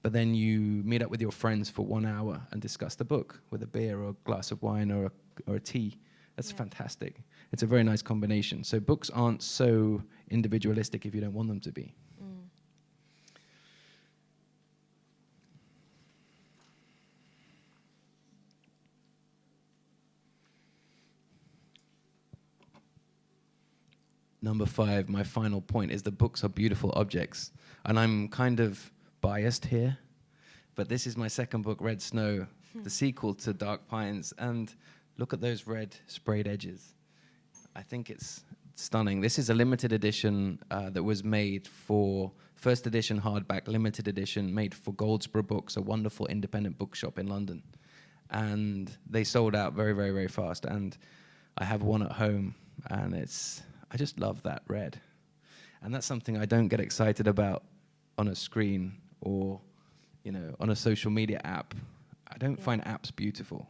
But then you meet up with your friends for 1 hour and discuss the book with a beer or a glass of wine or a tea. That's fantastic. It's a very nice combination. So books aren't so individualistic if you don't want them to be. Number 5, my final point, is that books are beautiful objects. And I'm kind of biased here, but this is my second book, Red Snow, the sequel to Dark Pines, and look at those red sprayed edges. I think it's stunning. This is a limited edition that was made for first edition hardback, limited edition, made for Goldsborough Books, a wonderful independent bookshop in London. And they sold out very, very, very fast. And I have one at home, and I just love that red. And that's something I don't get excited about on a screen or, you know, on a social media app. I don't find apps beautiful.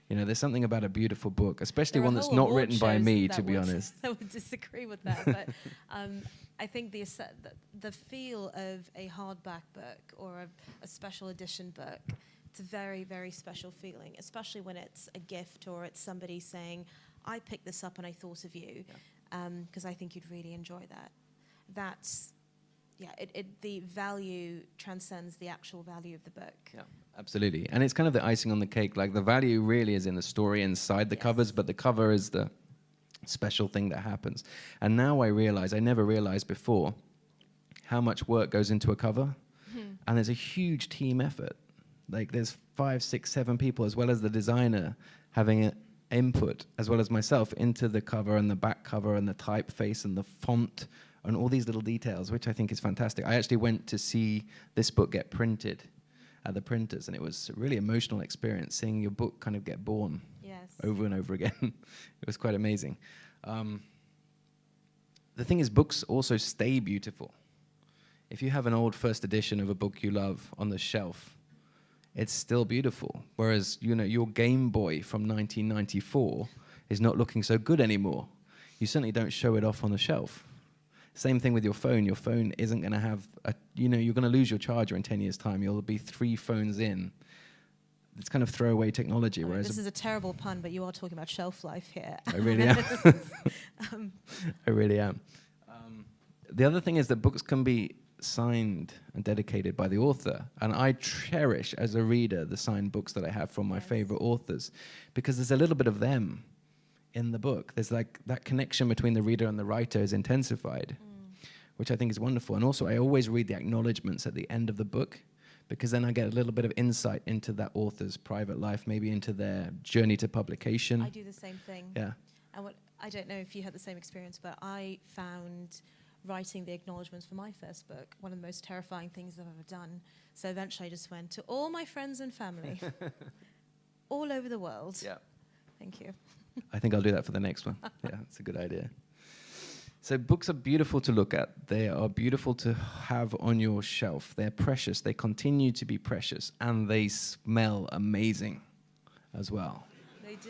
You know, there's something about a beautiful book, especially one that's not written by me, to be honest. I would disagree with that, but I think the feel of a hardback book or a special edition book, it's a very, very special feeling, especially when it's a gift or it's somebody saying, I picked this up and I thought of you, because I think you'd really enjoy that. That's... Yeah, the value transcends the actual value of the book. Yeah, absolutely. And it's kind of the icing on the cake. Like, the value really is in the story inside the covers, but the cover is the special thing that happens. And now I realize, I never realized before, how much work goes into a cover. And there's a huge team effort. Like, there's 5, 6, 7 people, as well as the designer, having an input, as well as myself, into the cover and the back cover and the typeface and the font and all these little details, which I think is fantastic. I actually went to see this book get printed at the printers, and it was a really emotional experience seeing your book kind of get born over and over again. It was quite amazing. The thing is, books also stay beautiful. If you have an old first edition of a book you love on the shelf, it's still beautiful. Whereas, you know, your Game Boy from 1994 is not looking so good anymore. You certainly don't show it off on the shelf. Same thing with your phone. Your phone isn't going to have you're going to lose your charger in 10 years' time. You'll be 3 phones in. It's kind of throwaway technology. Whereas this is a terrible pun, but you are talking about shelf life here. I really am. I really am. The other thing is that books can be signed and dedicated by the author. And I cherish, as a reader, the signed books that I have from my favorite authors, because there's a little bit of them in the book. There's like that connection between the reader and the writer is intensified, which I think is wonderful. And also, I always read the acknowledgements at the end of the book, because then I get a little bit of insight into that author's private life, maybe into their journey to publication. I do the same thing. Yeah. And I don't know if you had the same experience, but I found writing the acknowledgements for my first book one of the most terrifying things I've ever done. So eventually I just went to all my friends and family all over the world. Yeah. Thank you. I think I'll do that for the next one. Yeah, that's a good idea. So books are beautiful to look at. They are beautiful to have on your shelf. They're precious. They continue to be precious. And they smell amazing as well. They do.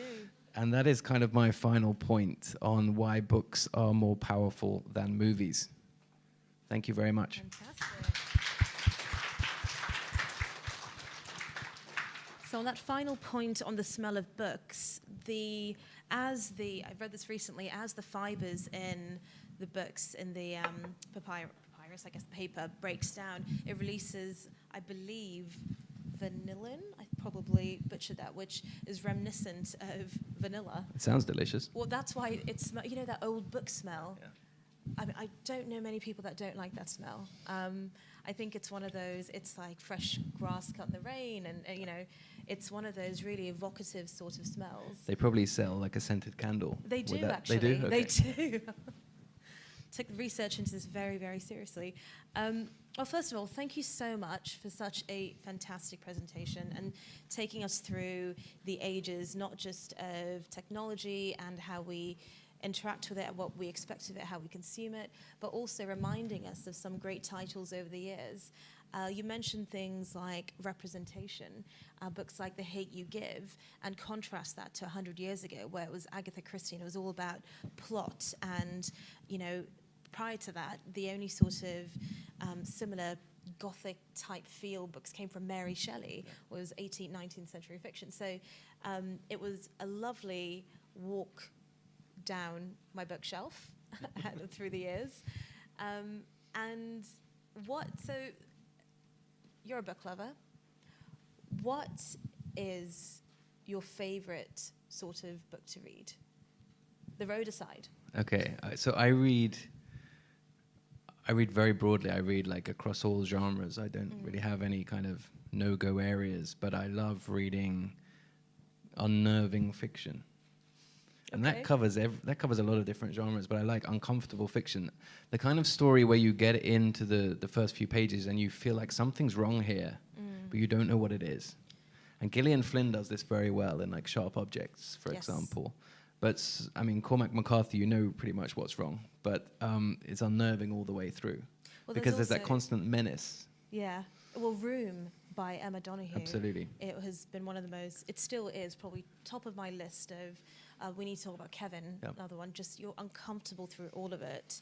And that is kind of my final point on why books are more powerful than movies. Thank you very much. Fantastic. So on that final point on the smell of books, I've read this recently, as the fibers in the books, in the papyrus, I guess the paper, breaks down, it releases, I believe, vanillin. I probably butchered that, which is reminiscent of vanilla. It sounds delicious. Well, that's why it's, you know, that old book smell. Yeah. I mean, I don't know many people that don't like that smell. I think it's one of those, it's like fresh grass cut in the rain, and you know, it's one of those really evocative sort of smells. They probably sell like a scented candle. They do, They actually. do? Okay. They do. Took research into this very, very seriously. Well, first of all, thank you so much for such a fantastic presentation and taking us through the ages, not just of technology and how we interact with it, what we expect of it, how we consume it, but also reminding us of some great titles over the years. You mentioned things like representation, books like The Hate You Give, and contrast that to 100 years ago, where it was Agatha Christie, and it was all about plot. And, you know, prior to that, the only sort of similar Gothic type feel books came from Mary Shelley, was 18th, 19th century fiction. So it was a lovely walk down my bookshelf through the years. So you're a book lover. What is your favorite sort of book to read? The road aside. Okay, so I read very broadly. I read like across all genres. I don't really have any kind of no-go areas, but I love reading unnerving fiction. And that covers a lot of different genres, but I like uncomfortable fiction. The kind of story where you get into the first few pages and you feel like something's wrong here, but you don't know what it is. And Gillian Flynn does this very well in like Sharp Objects, for example. But I mean, Cormac McCarthy, you know pretty much what's wrong, but it's unnerving all the way through, because there's that constant menace. Yeah. Well, Room by Emma Donoghue. Absolutely. It has been one of the most, it still is probably top of my list of, we need to talk about Kevin, another one, just you're uncomfortable through all of it,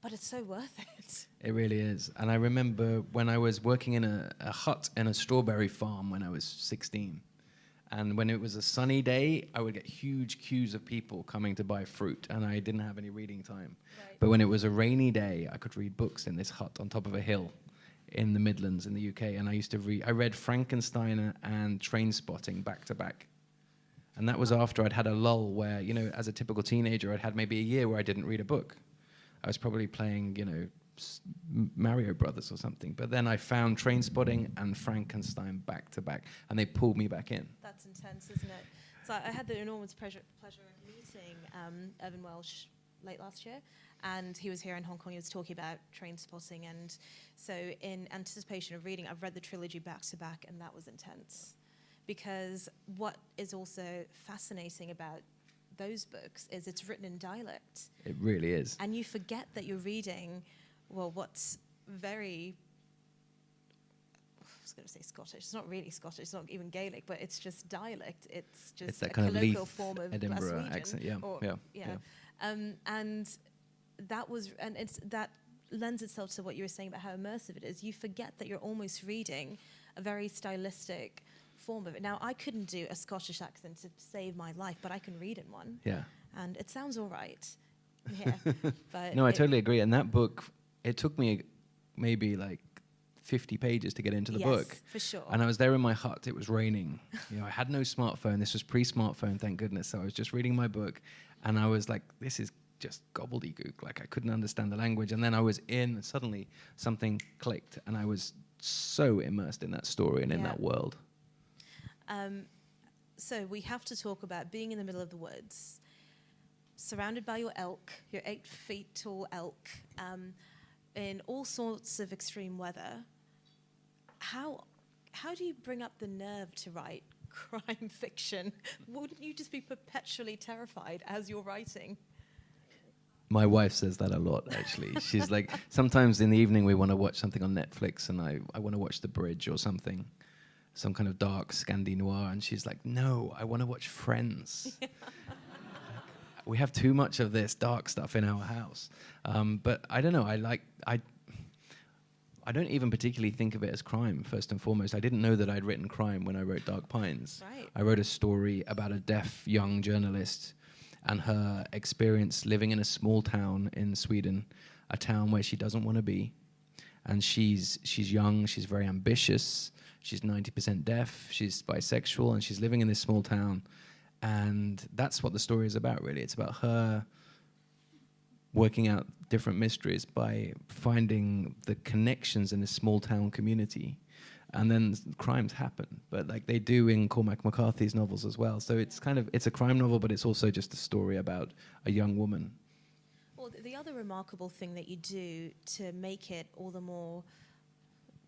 but it's so worth it. It really is. And I remember when I was working in a hut in a strawberry farm when I was 16. And when it was a sunny day, I would get huge queues of people coming to buy fruit, and I didn't have any reading time. Right. But when it was a rainy day, I could read books in this hut on top of a hill in the Midlands in the UK. And I read Frankenstein and Trainspotting back to back. And that was after I'd had a lull where, you know, as a typical teenager, I'd had maybe a year where I didn't read a book. I was probably playing, you know, Mario Brothers or something. But then I found Trainspotting and Frankenstein back to back, and they pulled me back in. That's intense, isn't it? So I had the enormous pleasure of meeting Irvin Welsh late last year, and he was here in Hong Kong. He was talking about Trainspotting, and so in anticipation of reading, I've read the trilogy back to back, and that was intense. Because what is also fascinating about those books is it's written in dialect. It really is. And you forget that you're reading, well, what's very, I was going to say Scottish. It's not really Scottish. It's not even Gaelic, but it's just dialect. It's just that a kind of colloquial Leith, form of Edinburgh Glaswegian. accent. Yeah. And that lends itself to what you were saying about how immersive it is. You forget that you're almost reading a very stylistic form of it. Now, I couldn't do a Scottish accent to save my life, but I can read in one. Yeah. And it sounds all right. Yeah. But no, I totally agree. And that book, it took me maybe like 50 pages to get into the book. Yes, for sure. And I was there in my hut. It was raining. You know, I had no smartphone. This was pre-smartphone, thank goodness. So I was just reading my book, and I was like, this is just gobbledygook. Like, I couldn't understand the language. And then I was in, and suddenly something clicked, and I was so immersed in that story and in that world. So we have to talk about being in the middle of the woods, surrounded by your elk, your 8 feet tall elk, in all sorts of extreme weather. How do you bring up the nerve to write crime fiction? Wouldn't you just be perpetually terrified as you're writing? My wife says that a lot, actually. She's like, sometimes in the evening we want to watch something on Netflix, and I want to watch The Bridge or something, some kind of dark Scandi noir, and she's like, no, I want to watch Friends. We have too much of this dark stuff in our house. But I don't know, I don't even particularly think of it as crime, first and foremost. I didn't know that I'd written crime when I wrote Dark Pines. Right. I wrote a story about a deaf young journalist and her experience living in a small town in Sweden, a town where she doesn't want to be. And she's young, she's very ambitious, she's 90% deaf, she's bisexual, and she's living in this small town. And that's what the story is about, really. It's about her working out different mysteries by finding the connections in this small town community. And then crimes happen, but like they do in Cormac McCarthy's novels as well. So it's it's a crime novel, but it's also just a story about a young woman. Well, the other remarkable thing that you do to make it all the more,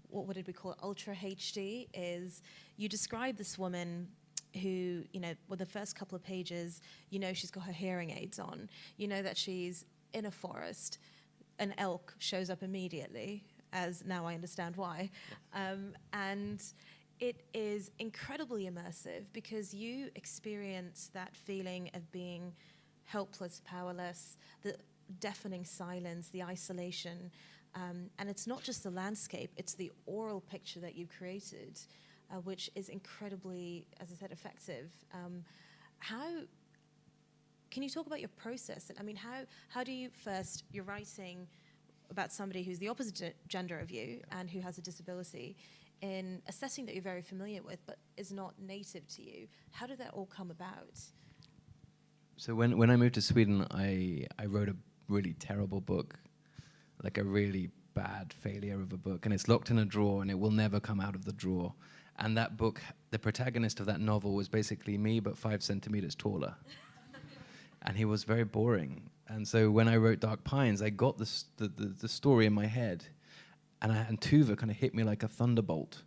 what did we call it, ultra HD, is you describe this woman who, with the first couple of pages, she's got her hearing aids on. You know that she's in a forest. An elk shows up immediately, as now I understand why. And it is incredibly immersive because you experience that feeling of being helpless, powerless, the deafening silence, the isolation. And it's not just the landscape, it's the oral picture that you've created, which is incredibly, as I said, effective. Can you talk about your process? I mean, how do you first, you're writing about somebody who's the opposite gender of you and who has a disability in a setting that you're very familiar with but is not native to you. How did that all come about? So when I moved to Sweden, I wrote a really terrible book, like a really bad failure of a book, and it's locked in a drawer and it will never come out of the drawer. And that book, the protagonist of that novel was basically me but 5 centimeters taller. And he was very boring. And so when I wrote Dark Pines, I got the story in my head, and Tuva kind of hit me like a thunderbolt.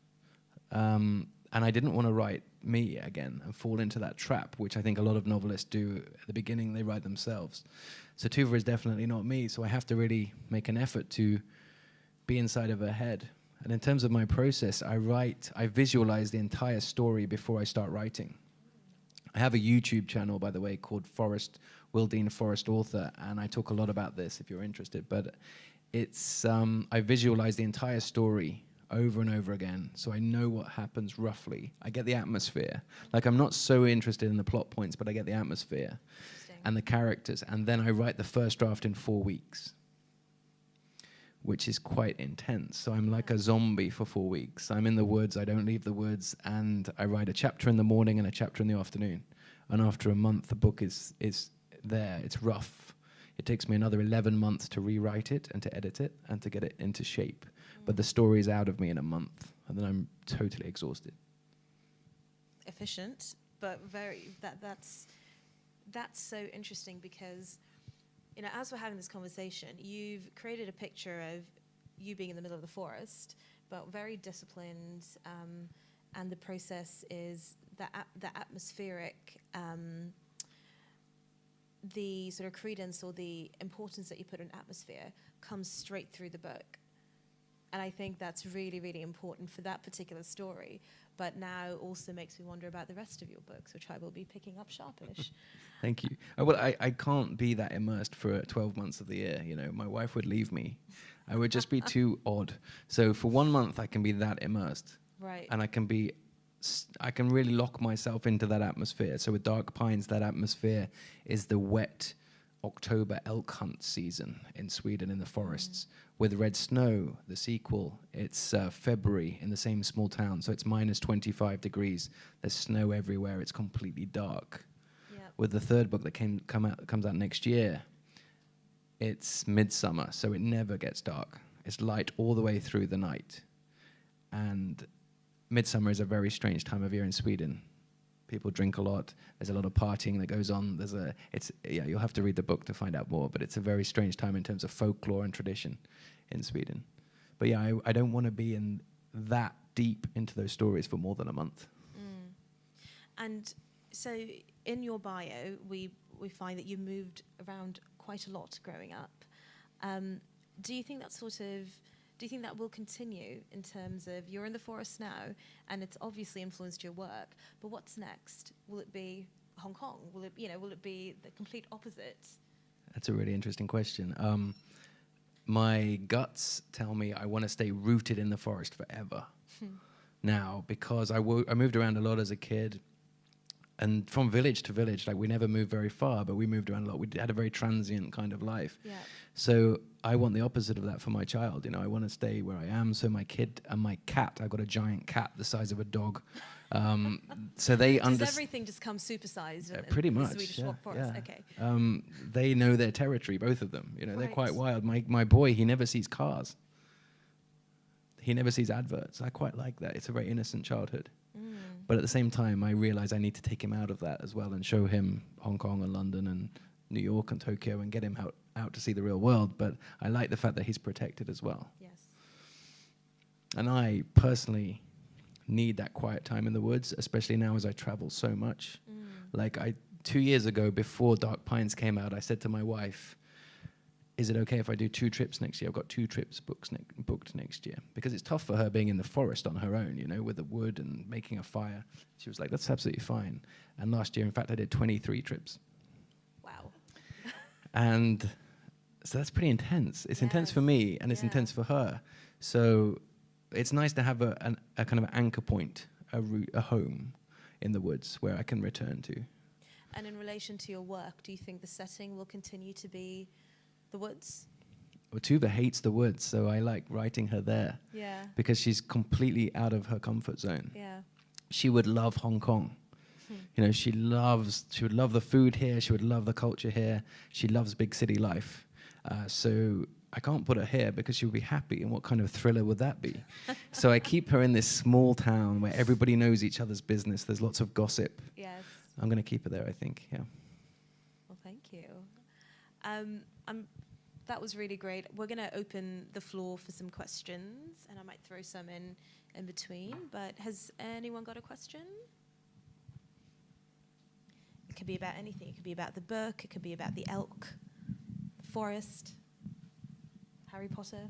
And I didn't want to write me again and fall into that trap, which I think a lot of novelists do at the beginning. They write themselves. So Tuva is definitely not me, so I have to really make an effort to be inside of her head. And in terms of my process, I visualize the entire story before I start writing. I have a YouTube channel, by the way, called Will Dean Forest Author, and I talk a lot about this if you're interested. But it's I visualize the entire story over and over again, so I know what happens roughly. I get the atmosphere. Like, I'm not so interested in the plot points, but I get the atmosphere and the characters, and then I write the first draft in 4 weeks, which is quite intense. So I'm like a zombie for 4 weeks. I'm in the woods, I don't leave the woods, and I write a chapter in the morning and a chapter in the afternoon. And after a month, the book is there. It's rough. It takes me another 11 months to rewrite it and to edit it and to get it into shape. But the story is out of me in a month, and then I'm totally exhausted. Efficient, but that's so interesting because, as we're having this conversation, you've created a picture of you being in the middle of the forest, but very disciplined, and the process is the atmospheric, the sort of credence or the importance that you put in atmosphere comes straight through the book. And I think that's really, really important for that particular story, but now also makes me wonder about the rest of your books, which I will be picking up sharpish. Thank you. Well, I can't be that immersed for 12 months of the year. My wife would leave me. I would just be too odd. So for 1 month, I can be that immersed. Right. And I can really lock myself into that atmosphere. So with Dark Pines, that atmosphere is the wet October elk hunt season in Sweden in the forests. With Red Snow, the sequel, it's February in the same small town. So it's minus 25 degrees. There's snow everywhere. It's completely dark. With the third book that comes out next year, it's midsummer, so it never gets dark. It's light all the way through the night. And midsummer is a very strange time of year in Sweden. People drink a lot. There's a lot of partying that goes on. You'll have to read the book to find out more, but it's a very strange time in terms of folklore and tradition in Sweden. But yeah, I don't want to be in that deep into those stories for more than a month. And so in your bio, we find that you moved around quite a lot growing up. Do you think that will continue in terms of you're in the forest now and it's obviously influenced your work, but what's next? Will it be Hong Kong? Will it be the complete opposite? That's a really interesting question. my guts tell me I want to stay rooted in the forest forever. Now, because I moved around a lot as a kid, and from village to village, like we never moved very far, but we moved around a lot. We had a very transient kind of life. Yeah. So I want the opposite of that for my child. You know, I want to stay where I am. So my kid and my cat, I've got a giant cat the size of a dog. So they Does everything just come supersized in pretty the much, Swedish yeah, forest? yeah. Okay. They know their territory, both of them. You know, they're Right. quite wild. My boy, he never sees cars. He never sees adverts. I quite like that. It's a very innocent childhood. But at the same time, I realize I need to take him out of that as well and show him Hong Kong and London and New York and Tokyo and get him out to see the real world. But I like the fact that he's protected as well. Yes. And I personally need that quiet time in the woods, especially now as I travel so much. Like 2 years ago, before Dark Pines came out, I said to my wife, is it okay if I do 2 trips next year? I've got 2 trips booked next year. Because it's tough for her being in the forest on her own, you know, with the wood and making a fire. She was like, that's absolutely fine. And last year, in fact, I did 23 trips. Wow. And so that's pretty intense. It's intense for me, and it's intense for her. So it's nice to have a kind of anchor point, a home in the woods where I can return to. And in relation to your work, do you think the setting will continue to be the woods? Well, Tuva hates the woods, so I like writing her there. Yeah. Because she's completely out of her comfort zone. Yeah. She would love Hong Kong. You know, she would love the food here. She would love the culture here. She loves big city life. So I can't put her here because she would be happy. And what kind of thriller would that be? So I keep her in this small town where everybody knows each other's business. There's lots of gossip. Yes. I'm going to keep her there, I think. Yeah. Well, thank you. That was really great. We're going to open the floor for some questions, and I might throw some in between. But has anyone got a question? It could be about anything. It could be about the book. It could be about the elk, the forest, Harry Potter.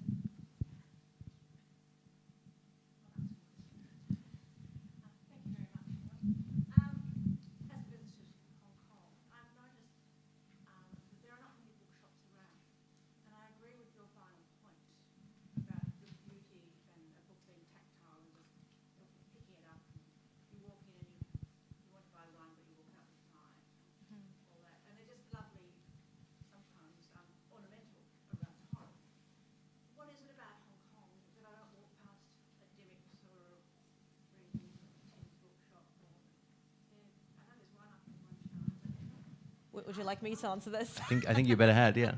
Would you like me to answer this? I think you better had, yeah.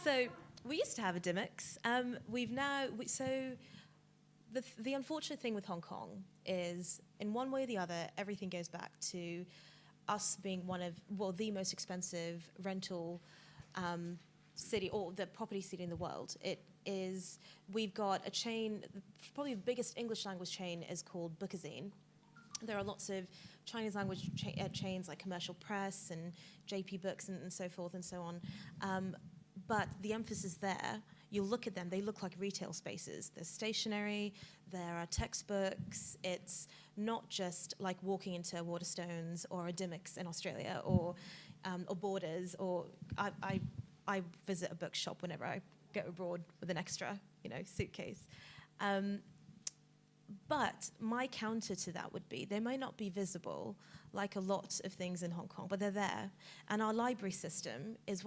So we used to have a Dimmicks. The unfortunate thing with Hong Kong is, in one way or the other, everything goes back to us being the most expensive rental city, or the property city in the world. We've got a chain, probably the biggest English language chain is called Bookazine. There are lots of Chinese language chains like Commercial Press and JP Books and so forth and so on. But the emphasis there, you look at them, they look like retail spaces. There's stationery, there are textbooks. It's not just like walking into Waterstones or a Dimmicks in Australia or Borders. Or I visit a bookshop whenever I go abroad with an extra, suitcase. But my counter to that would be, they may not be visible like a lot of things in Hong Kong, but they're there. And our library system is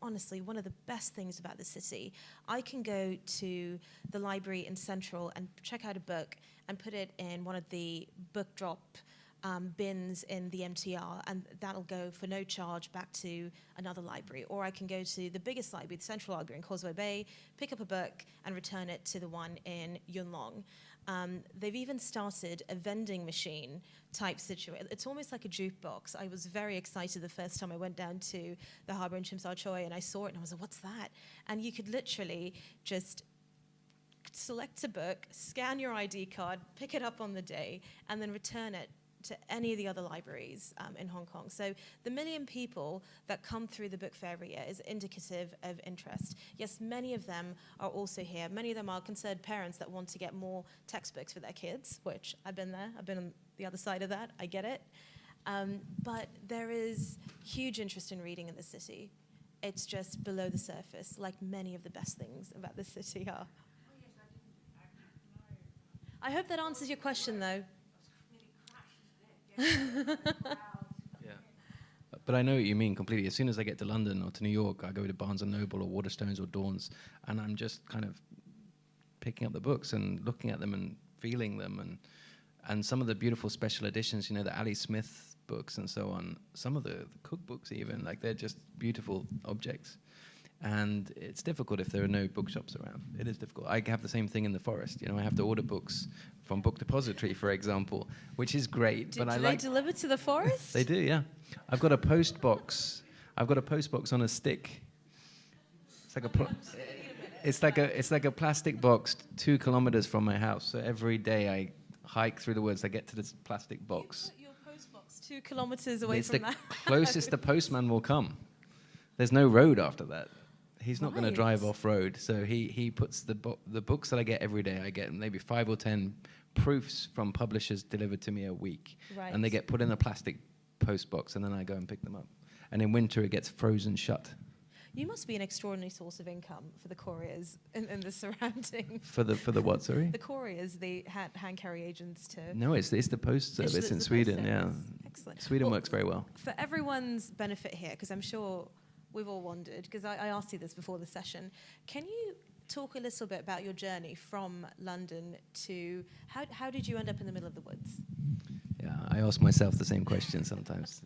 honestly one of the best things about the city. I can go to the library in Central and check out a book and put it in one of the book drop bins in the MTR, and that'll go for no charge back to another library. Or I can go to the biggest library, the Central Library in Causeway Bay, pick up a book and return it to the one in Yuen Long. They've even started a vending machine type situation. It's almost like a jukebox. I was very excited the first time I went down to the harbour in Tsim Sha Tsui and I saw it and I was like, what's that? And you could literally just select a book, scan your ID card, pick it up on the day, and then return it to any of the other libraries in Hong Kong. So the 1 million people that come through the book fair every year is indicative of interest. Yes, many of them are also here. Many of them are concerned parents that want to get more textbooks for their kids, which I've been there. I've been on the other side of that. I get it. But there is huge interest in reading in the city. it's just below the surface, like many of the best things about the city are. I hope that answers your question, though. Yeah. But I know what you mean completely. As soon as I get to London or to New York, I go to Barnes & Noble or Waterstones or Dawn's, and I'm just kind of picking up the books and looking at them and feeling them. And some of the beautiful special editions, you know, the Ali Smith books and so on, some of the cookbooks even, like they're just beautiful objects. And it's difficult if there are no bookshops around. It is difficult. I have the same thing in the forest. You know, I have to order books from Book Depository, for example, which is great. Do they deliver to the forest? They do, yeah. I've got a post box. I've got a post box on a stick. It's like a plastic box 2 kilometers from my house. So every day I hike through the woods, I get to this plastic box. You put your post box 2 kilometers away from that. It's the closest the postman will come. There's no road after that. He's not going to drive off-road, so he puts the books that I get every day. I get maybe 5 or 10 proofs from publishers delivered to me a week, and they get put in a plastic post box, and then I go and pick them up. And in winter, it gets frozen shut. You must be an extraordinary source of income for the couriers in the surrounding. For the what? Sorry. The couriers, the hand carry agents to. No, it's the post service in Sweden. Yeah, excellent. Sweden works very well. For everyone's benefit here, because I'm sure we've all wondered, because I asked you this before the session. Can you talk a little bit about your journey from London to how did you end up in the middle of the woods? Yeah, I ask myself the same question sometimes.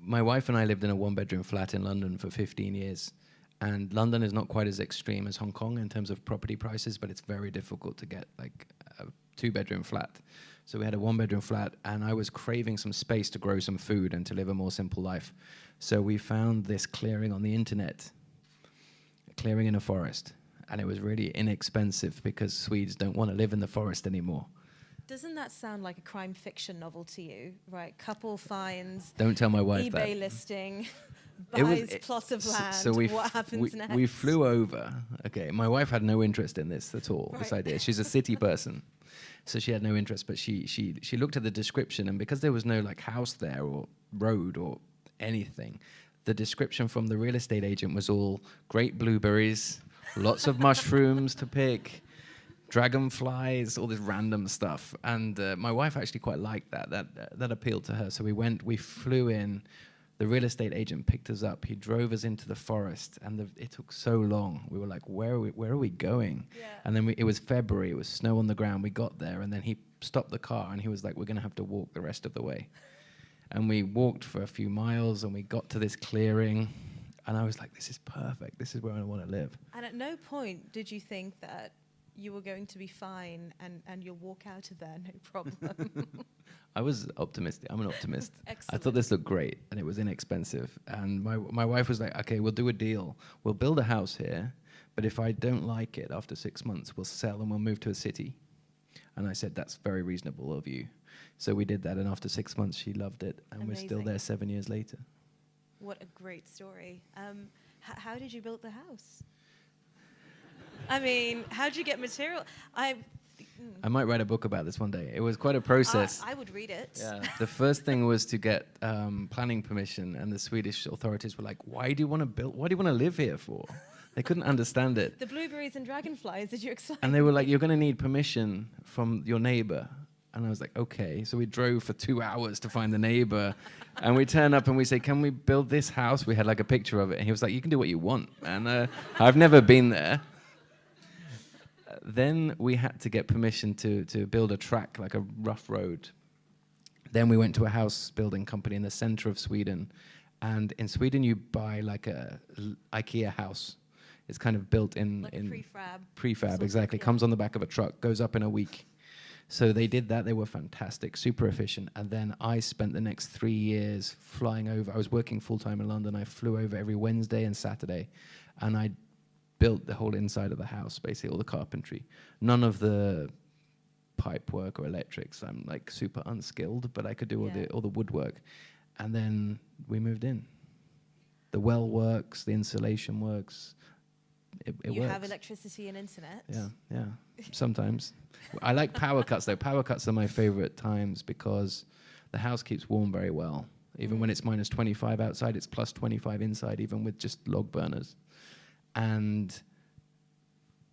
My wife and I lived in a 1-bedroom flat in London for 15 years. And London is not quite as extreme as Hong Kong in terms of property prices, but it's very difficult to get like a 2-bedroom flat. So we had a 1-bedroom flat, and I was craving some space to grow some food and to live a more simple life. So we found this clearing on the internet, a clearing in a forest. And it was really inexpensive because Swedes don't want to live in the forest anymore. Doesn't that sound like a crime fiction novel to you, right? Couple finds. Don't tell my wife eBay that. eBay listing, buys plot of land. So what happens next? We flew over. Okay, my wife had no interest in this at all. This idea. She's a city person, so she had no interest. But she looked at the description, and because there was no like house there or road or anything, the description from the real estate agent was all great blueberries, lots of mushrooms to pick, dragonflies, all this random stuff. And my wife actually quite liked that. That appealed to her. So we flew in. The real estate agent picked us up. He drove us into the forest, and it took so long. We were like, where are we going? Yeah. And then it was February. It was snow on the ground. We got there, and then he stopped the car, and he was like, we're going to have to walk the rest of the way. And we walked for a few miles, and we got to this clearing, and I was like, this is perfect. This is where I want to live. And at no point did you think that you were going to be fine and you'll walk out of there, no problem? I was optimistic. I'm an optimist. Excellent. I thought this looked great, and it was inexpensive. And my wife was like, okay, we'll do a deal. We'll build a house here, but if I don't like it after 6 months, we'll sell and we'll move to a city. And I said, that's very reasonable of you. So we did that, and after 6 months, she loved it, and Amazing. We're still there 7 years later. What a great story. How did you build the house? I mean, how did you get material? I might write a book about this one day. It was quite a process. I would read it. Yeah. The first thing was to get planning permission, and the Swedish authorities were like, why do you want to live here for? They couldn't understand it. The blueberries and dragonflies, did you explain? And they were like, you're going to need permission from your neighbor. And I was like, okay. So we drove for 2 hours to find the neighbor. And we turn up and we say, can we build this house? We had like a picture of it. And he was like, you can do what you want. And I've never been there. Then we had to get permission to build a track, like a rough road. Then we went to a house building company in the center of Sweden. And in Sweden, you buy like a IKEA house. It's kind of built in... Like a prefab. Prefab, exactly. Yeah. Comes on the back of a truck, goes up in a week. So they did that. They were fantastic, super efficient. And then I spent the next 3 years flying over. I was working full-time in London. I flew over every Wednesday and Saturday. And I built the whole inside of the house, basically all the carpentry. None of the pipe work or electrics. I'm like super unskilled, but I could do all the woodwork. And then we moved in. The well works, the insulation works. It works. You have electricity and internet? Yeah, sometimes. I like power cuts, though. Power cuts are my favorite times because the house keeps warm very well. Even when it's minus 25 outside, it's plus 25 inside, even with just log burners. And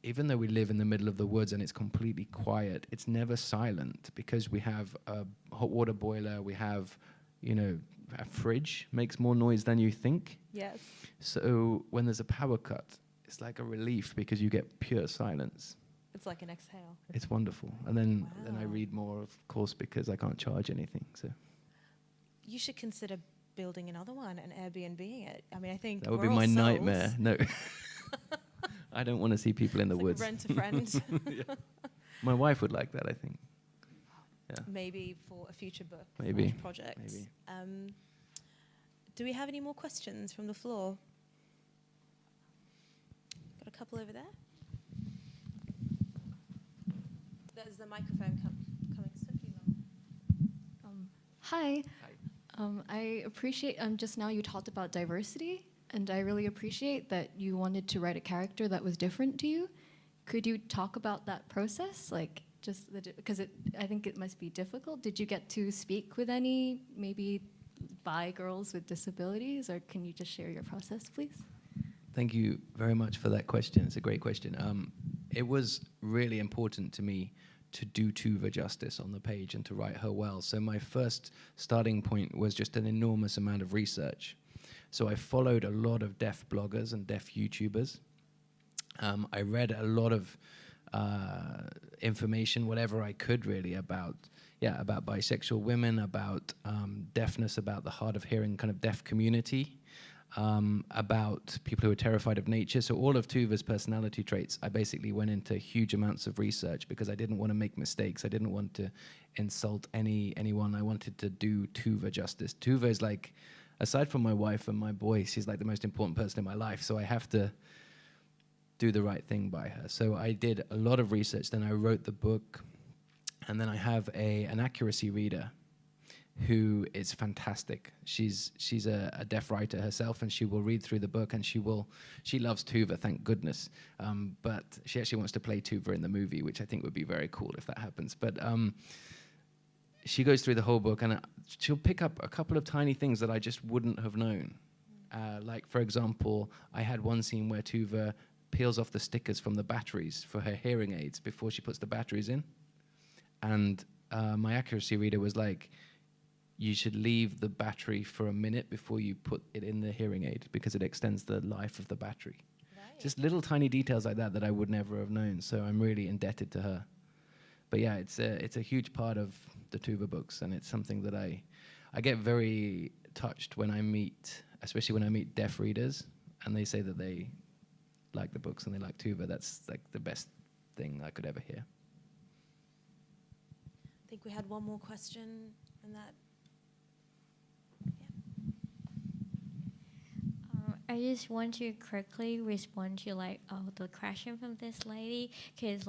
even though we live in the middle of the woods and it's completely quiet, it's never silent because we have a hot water boiler, we have, you know, a fridge makes more noise than you think. Yes. So when there's a power cut, it's like a relief because you get pure silence. It's like an exhale. It's wonderful. And then I Wow. read more, of course, because I can't charge anything. So You should consider building another one and Airbnb-ing it. I mean, I think that would we're be all my souls. nightmare. No. I don't want to see people in the It's like woods. rent a friend. Yeah. My wife would like that, I think. Yeah. Maybe for a future book Maybe. project. Maybe. Do we have any more questions from the floor? Got a couple over there. There's the microphone coming swiftly along. Hi. Hi. I appreciate, just now you talked about diversity, and I really appreciate that you wanted to write a character that was different to you. Could you talk about that process? Like, just because I think it must be difficult. Did you get to speak with any maybe bi girls with disabilities, or can you just share your process, please? Thank you very much for that question. It's a great question. It was really important to me to do Tuva justice on the page and to write her well. So my first starting point was just an enormous amount of research. So I followed a lot of deaf bloggers and deaf YouTubers. I read a lot of information, whatever I could really, about bisexual women, about deafness, about the hard of hearing kind of deaf community, about people who are terrified of nature. So all of Tuva's personality traits, I basically went into huge amounts of research because I didn't want to make mistakes. I didn't want to insult anyone. I wanted to do Tuva justice. Tuva is like, aside from my wife and my boy, she's like the most important person in my life. So I have to do the right thing by her. So I did a lot of research. Then I wrote the book. And then I have an accuracy reader who is fantastic. She's a deaf writer herself, and she will read through the book, and she loves Tuva, thank goodness. But she actually wants to play Tuva in the movie, which I think would be very cool if that happens. But she goes through the whole book, and she'll pick up a couple of tiny things that I just wouldn't have known. Like, for example, I had one scene where Tuva peels off the stickers from the batteries for her hearing aids before she puts the batteries in. And my accuracy reader was like, you should leave the battery for a minute before you put it in the hearing aid because it extends the life of the battery. Right. Just little tiny details like that I would never have known. So I'm really indebted to her. But yeah, it's a huge part of the Tuva books, and it's something that I get very touched when I meet, especially when I meet deaf readers, and they say that they like the books and they like Tuva. That's like the best thing I could ever hear. I think we had one more question in that. I just want to quickly respond to the question from this lady, because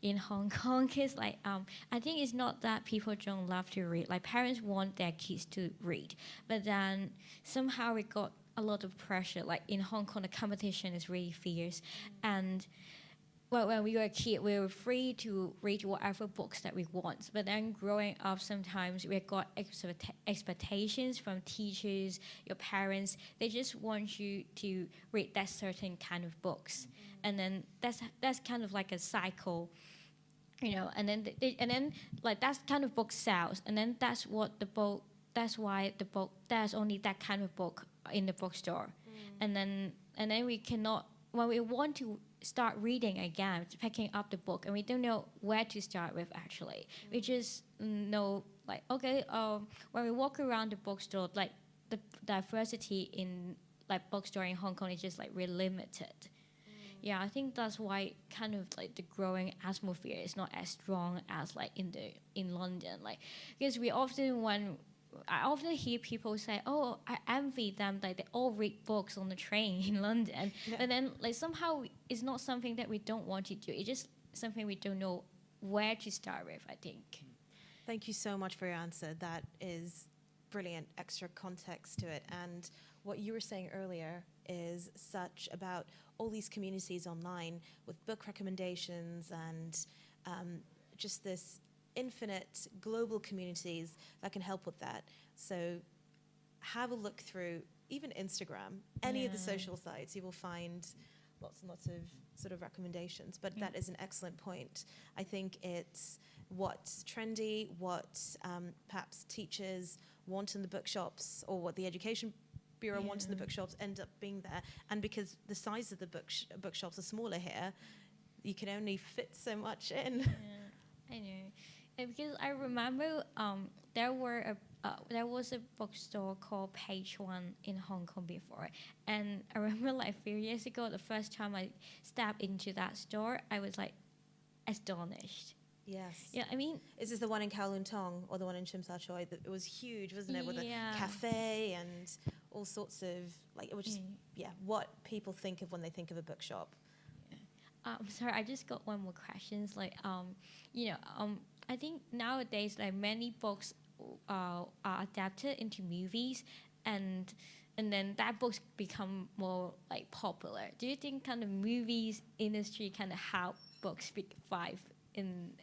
in Hong Kong, because I think it's not that people don't love to read. Like, parents want their kids to read, but then somehow we got a lot of pressure. Like in Hong Kong, the competition is really fierce, and when we were a kid, we were free to read whatever books that we want. But then growing up, sometimes we got expectations from teachers, your parents. They just want you to read that certain kind of books, and then that's kind of like a cycle, you know. And then like that kind of book sells, and then that's what the book. That's why the book. There's only that kind of book in the bookstore, and then we cannot. When we want to start reading again, picking up the book, and we don't know where to start with actually. We just know, like, okay, when we walk around the bookstore, like the diversity in like bookstore in Hong Kong is just like really limited. Yeah, I think that's why kind of like the growing atmosphere is not as strong as like in London, like, because I often hear people say, "Oh, I envy them. Like they all read books on the train in London." Yeah. But then, like somehow, it's not something that we don't want to do. It's just something we don't know where to start with, I think. Thank you so much for your answer. That is brilliant extra context to it. And what you were saying earlier is such about all these communities online with book recommendations and just this infinite global communities that can help with that. So have a look through even Instagram, any of the social sites. You will find lots and lots of sort of recommendations. But that is an excellent point. I think it's what's trendy, what perhaps teachers want in the bookshops, or what the Education Bureau wants in the bookshops end up being there. And because the size of the bookshops are smaller here, you can only fit so much in. I know. And because I remember there was a bookstore called Page One in Hong Kong before, and I remember like a few years ago, the first time I stepped into that store, I was like astonished. Yes. Yeah, I mean, Is this the one in Kowloon Tong or the one in Tsim Sha Tsui? It was huge, wasn't it? With a cafe and all sorts of, like, it was just, what people think of when they think of a bookshop. sorry, I just got one more question. Like, I think nowadays, like, many books are adapted into movies, and then that books become more like popular. Do you think kind of movies industry kind of help books thrive in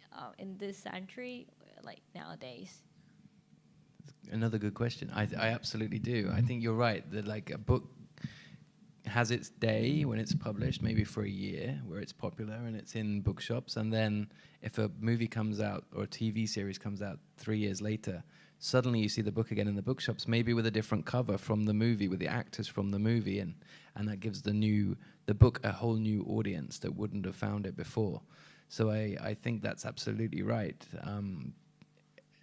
this century, like nowadays? Another good question. I absolutely do. I think you're right that like a book has its day when it's published, maybe for a year, where it's popular and it's in bookshops, and then if a movie comes out or a TV series comes out 3 years later, suddenly you see the book again in the bookshops, maybe with a different cover from the movie, with the actors from the movie, and that gives the book a whole new audience that wouldn't have found it before. So I think that's absolutely right.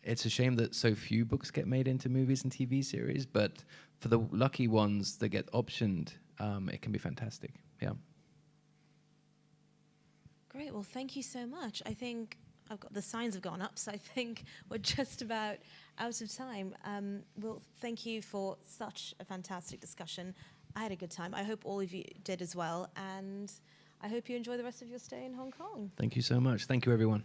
It's a shame that so few books get made into movies and TV series, but for the lucky ones that get optioned, it can be fantastic. Yeah. Great. Well, thank you so much. I think the signs have gone up, so I think we're just about out of time. Well, thank you for such a fantastic discussion. I had a good time. I hope all of you did as well, and I hope you enjoy the rest of your stay in Hong Kong. Thank you so much. Thank you, everyone.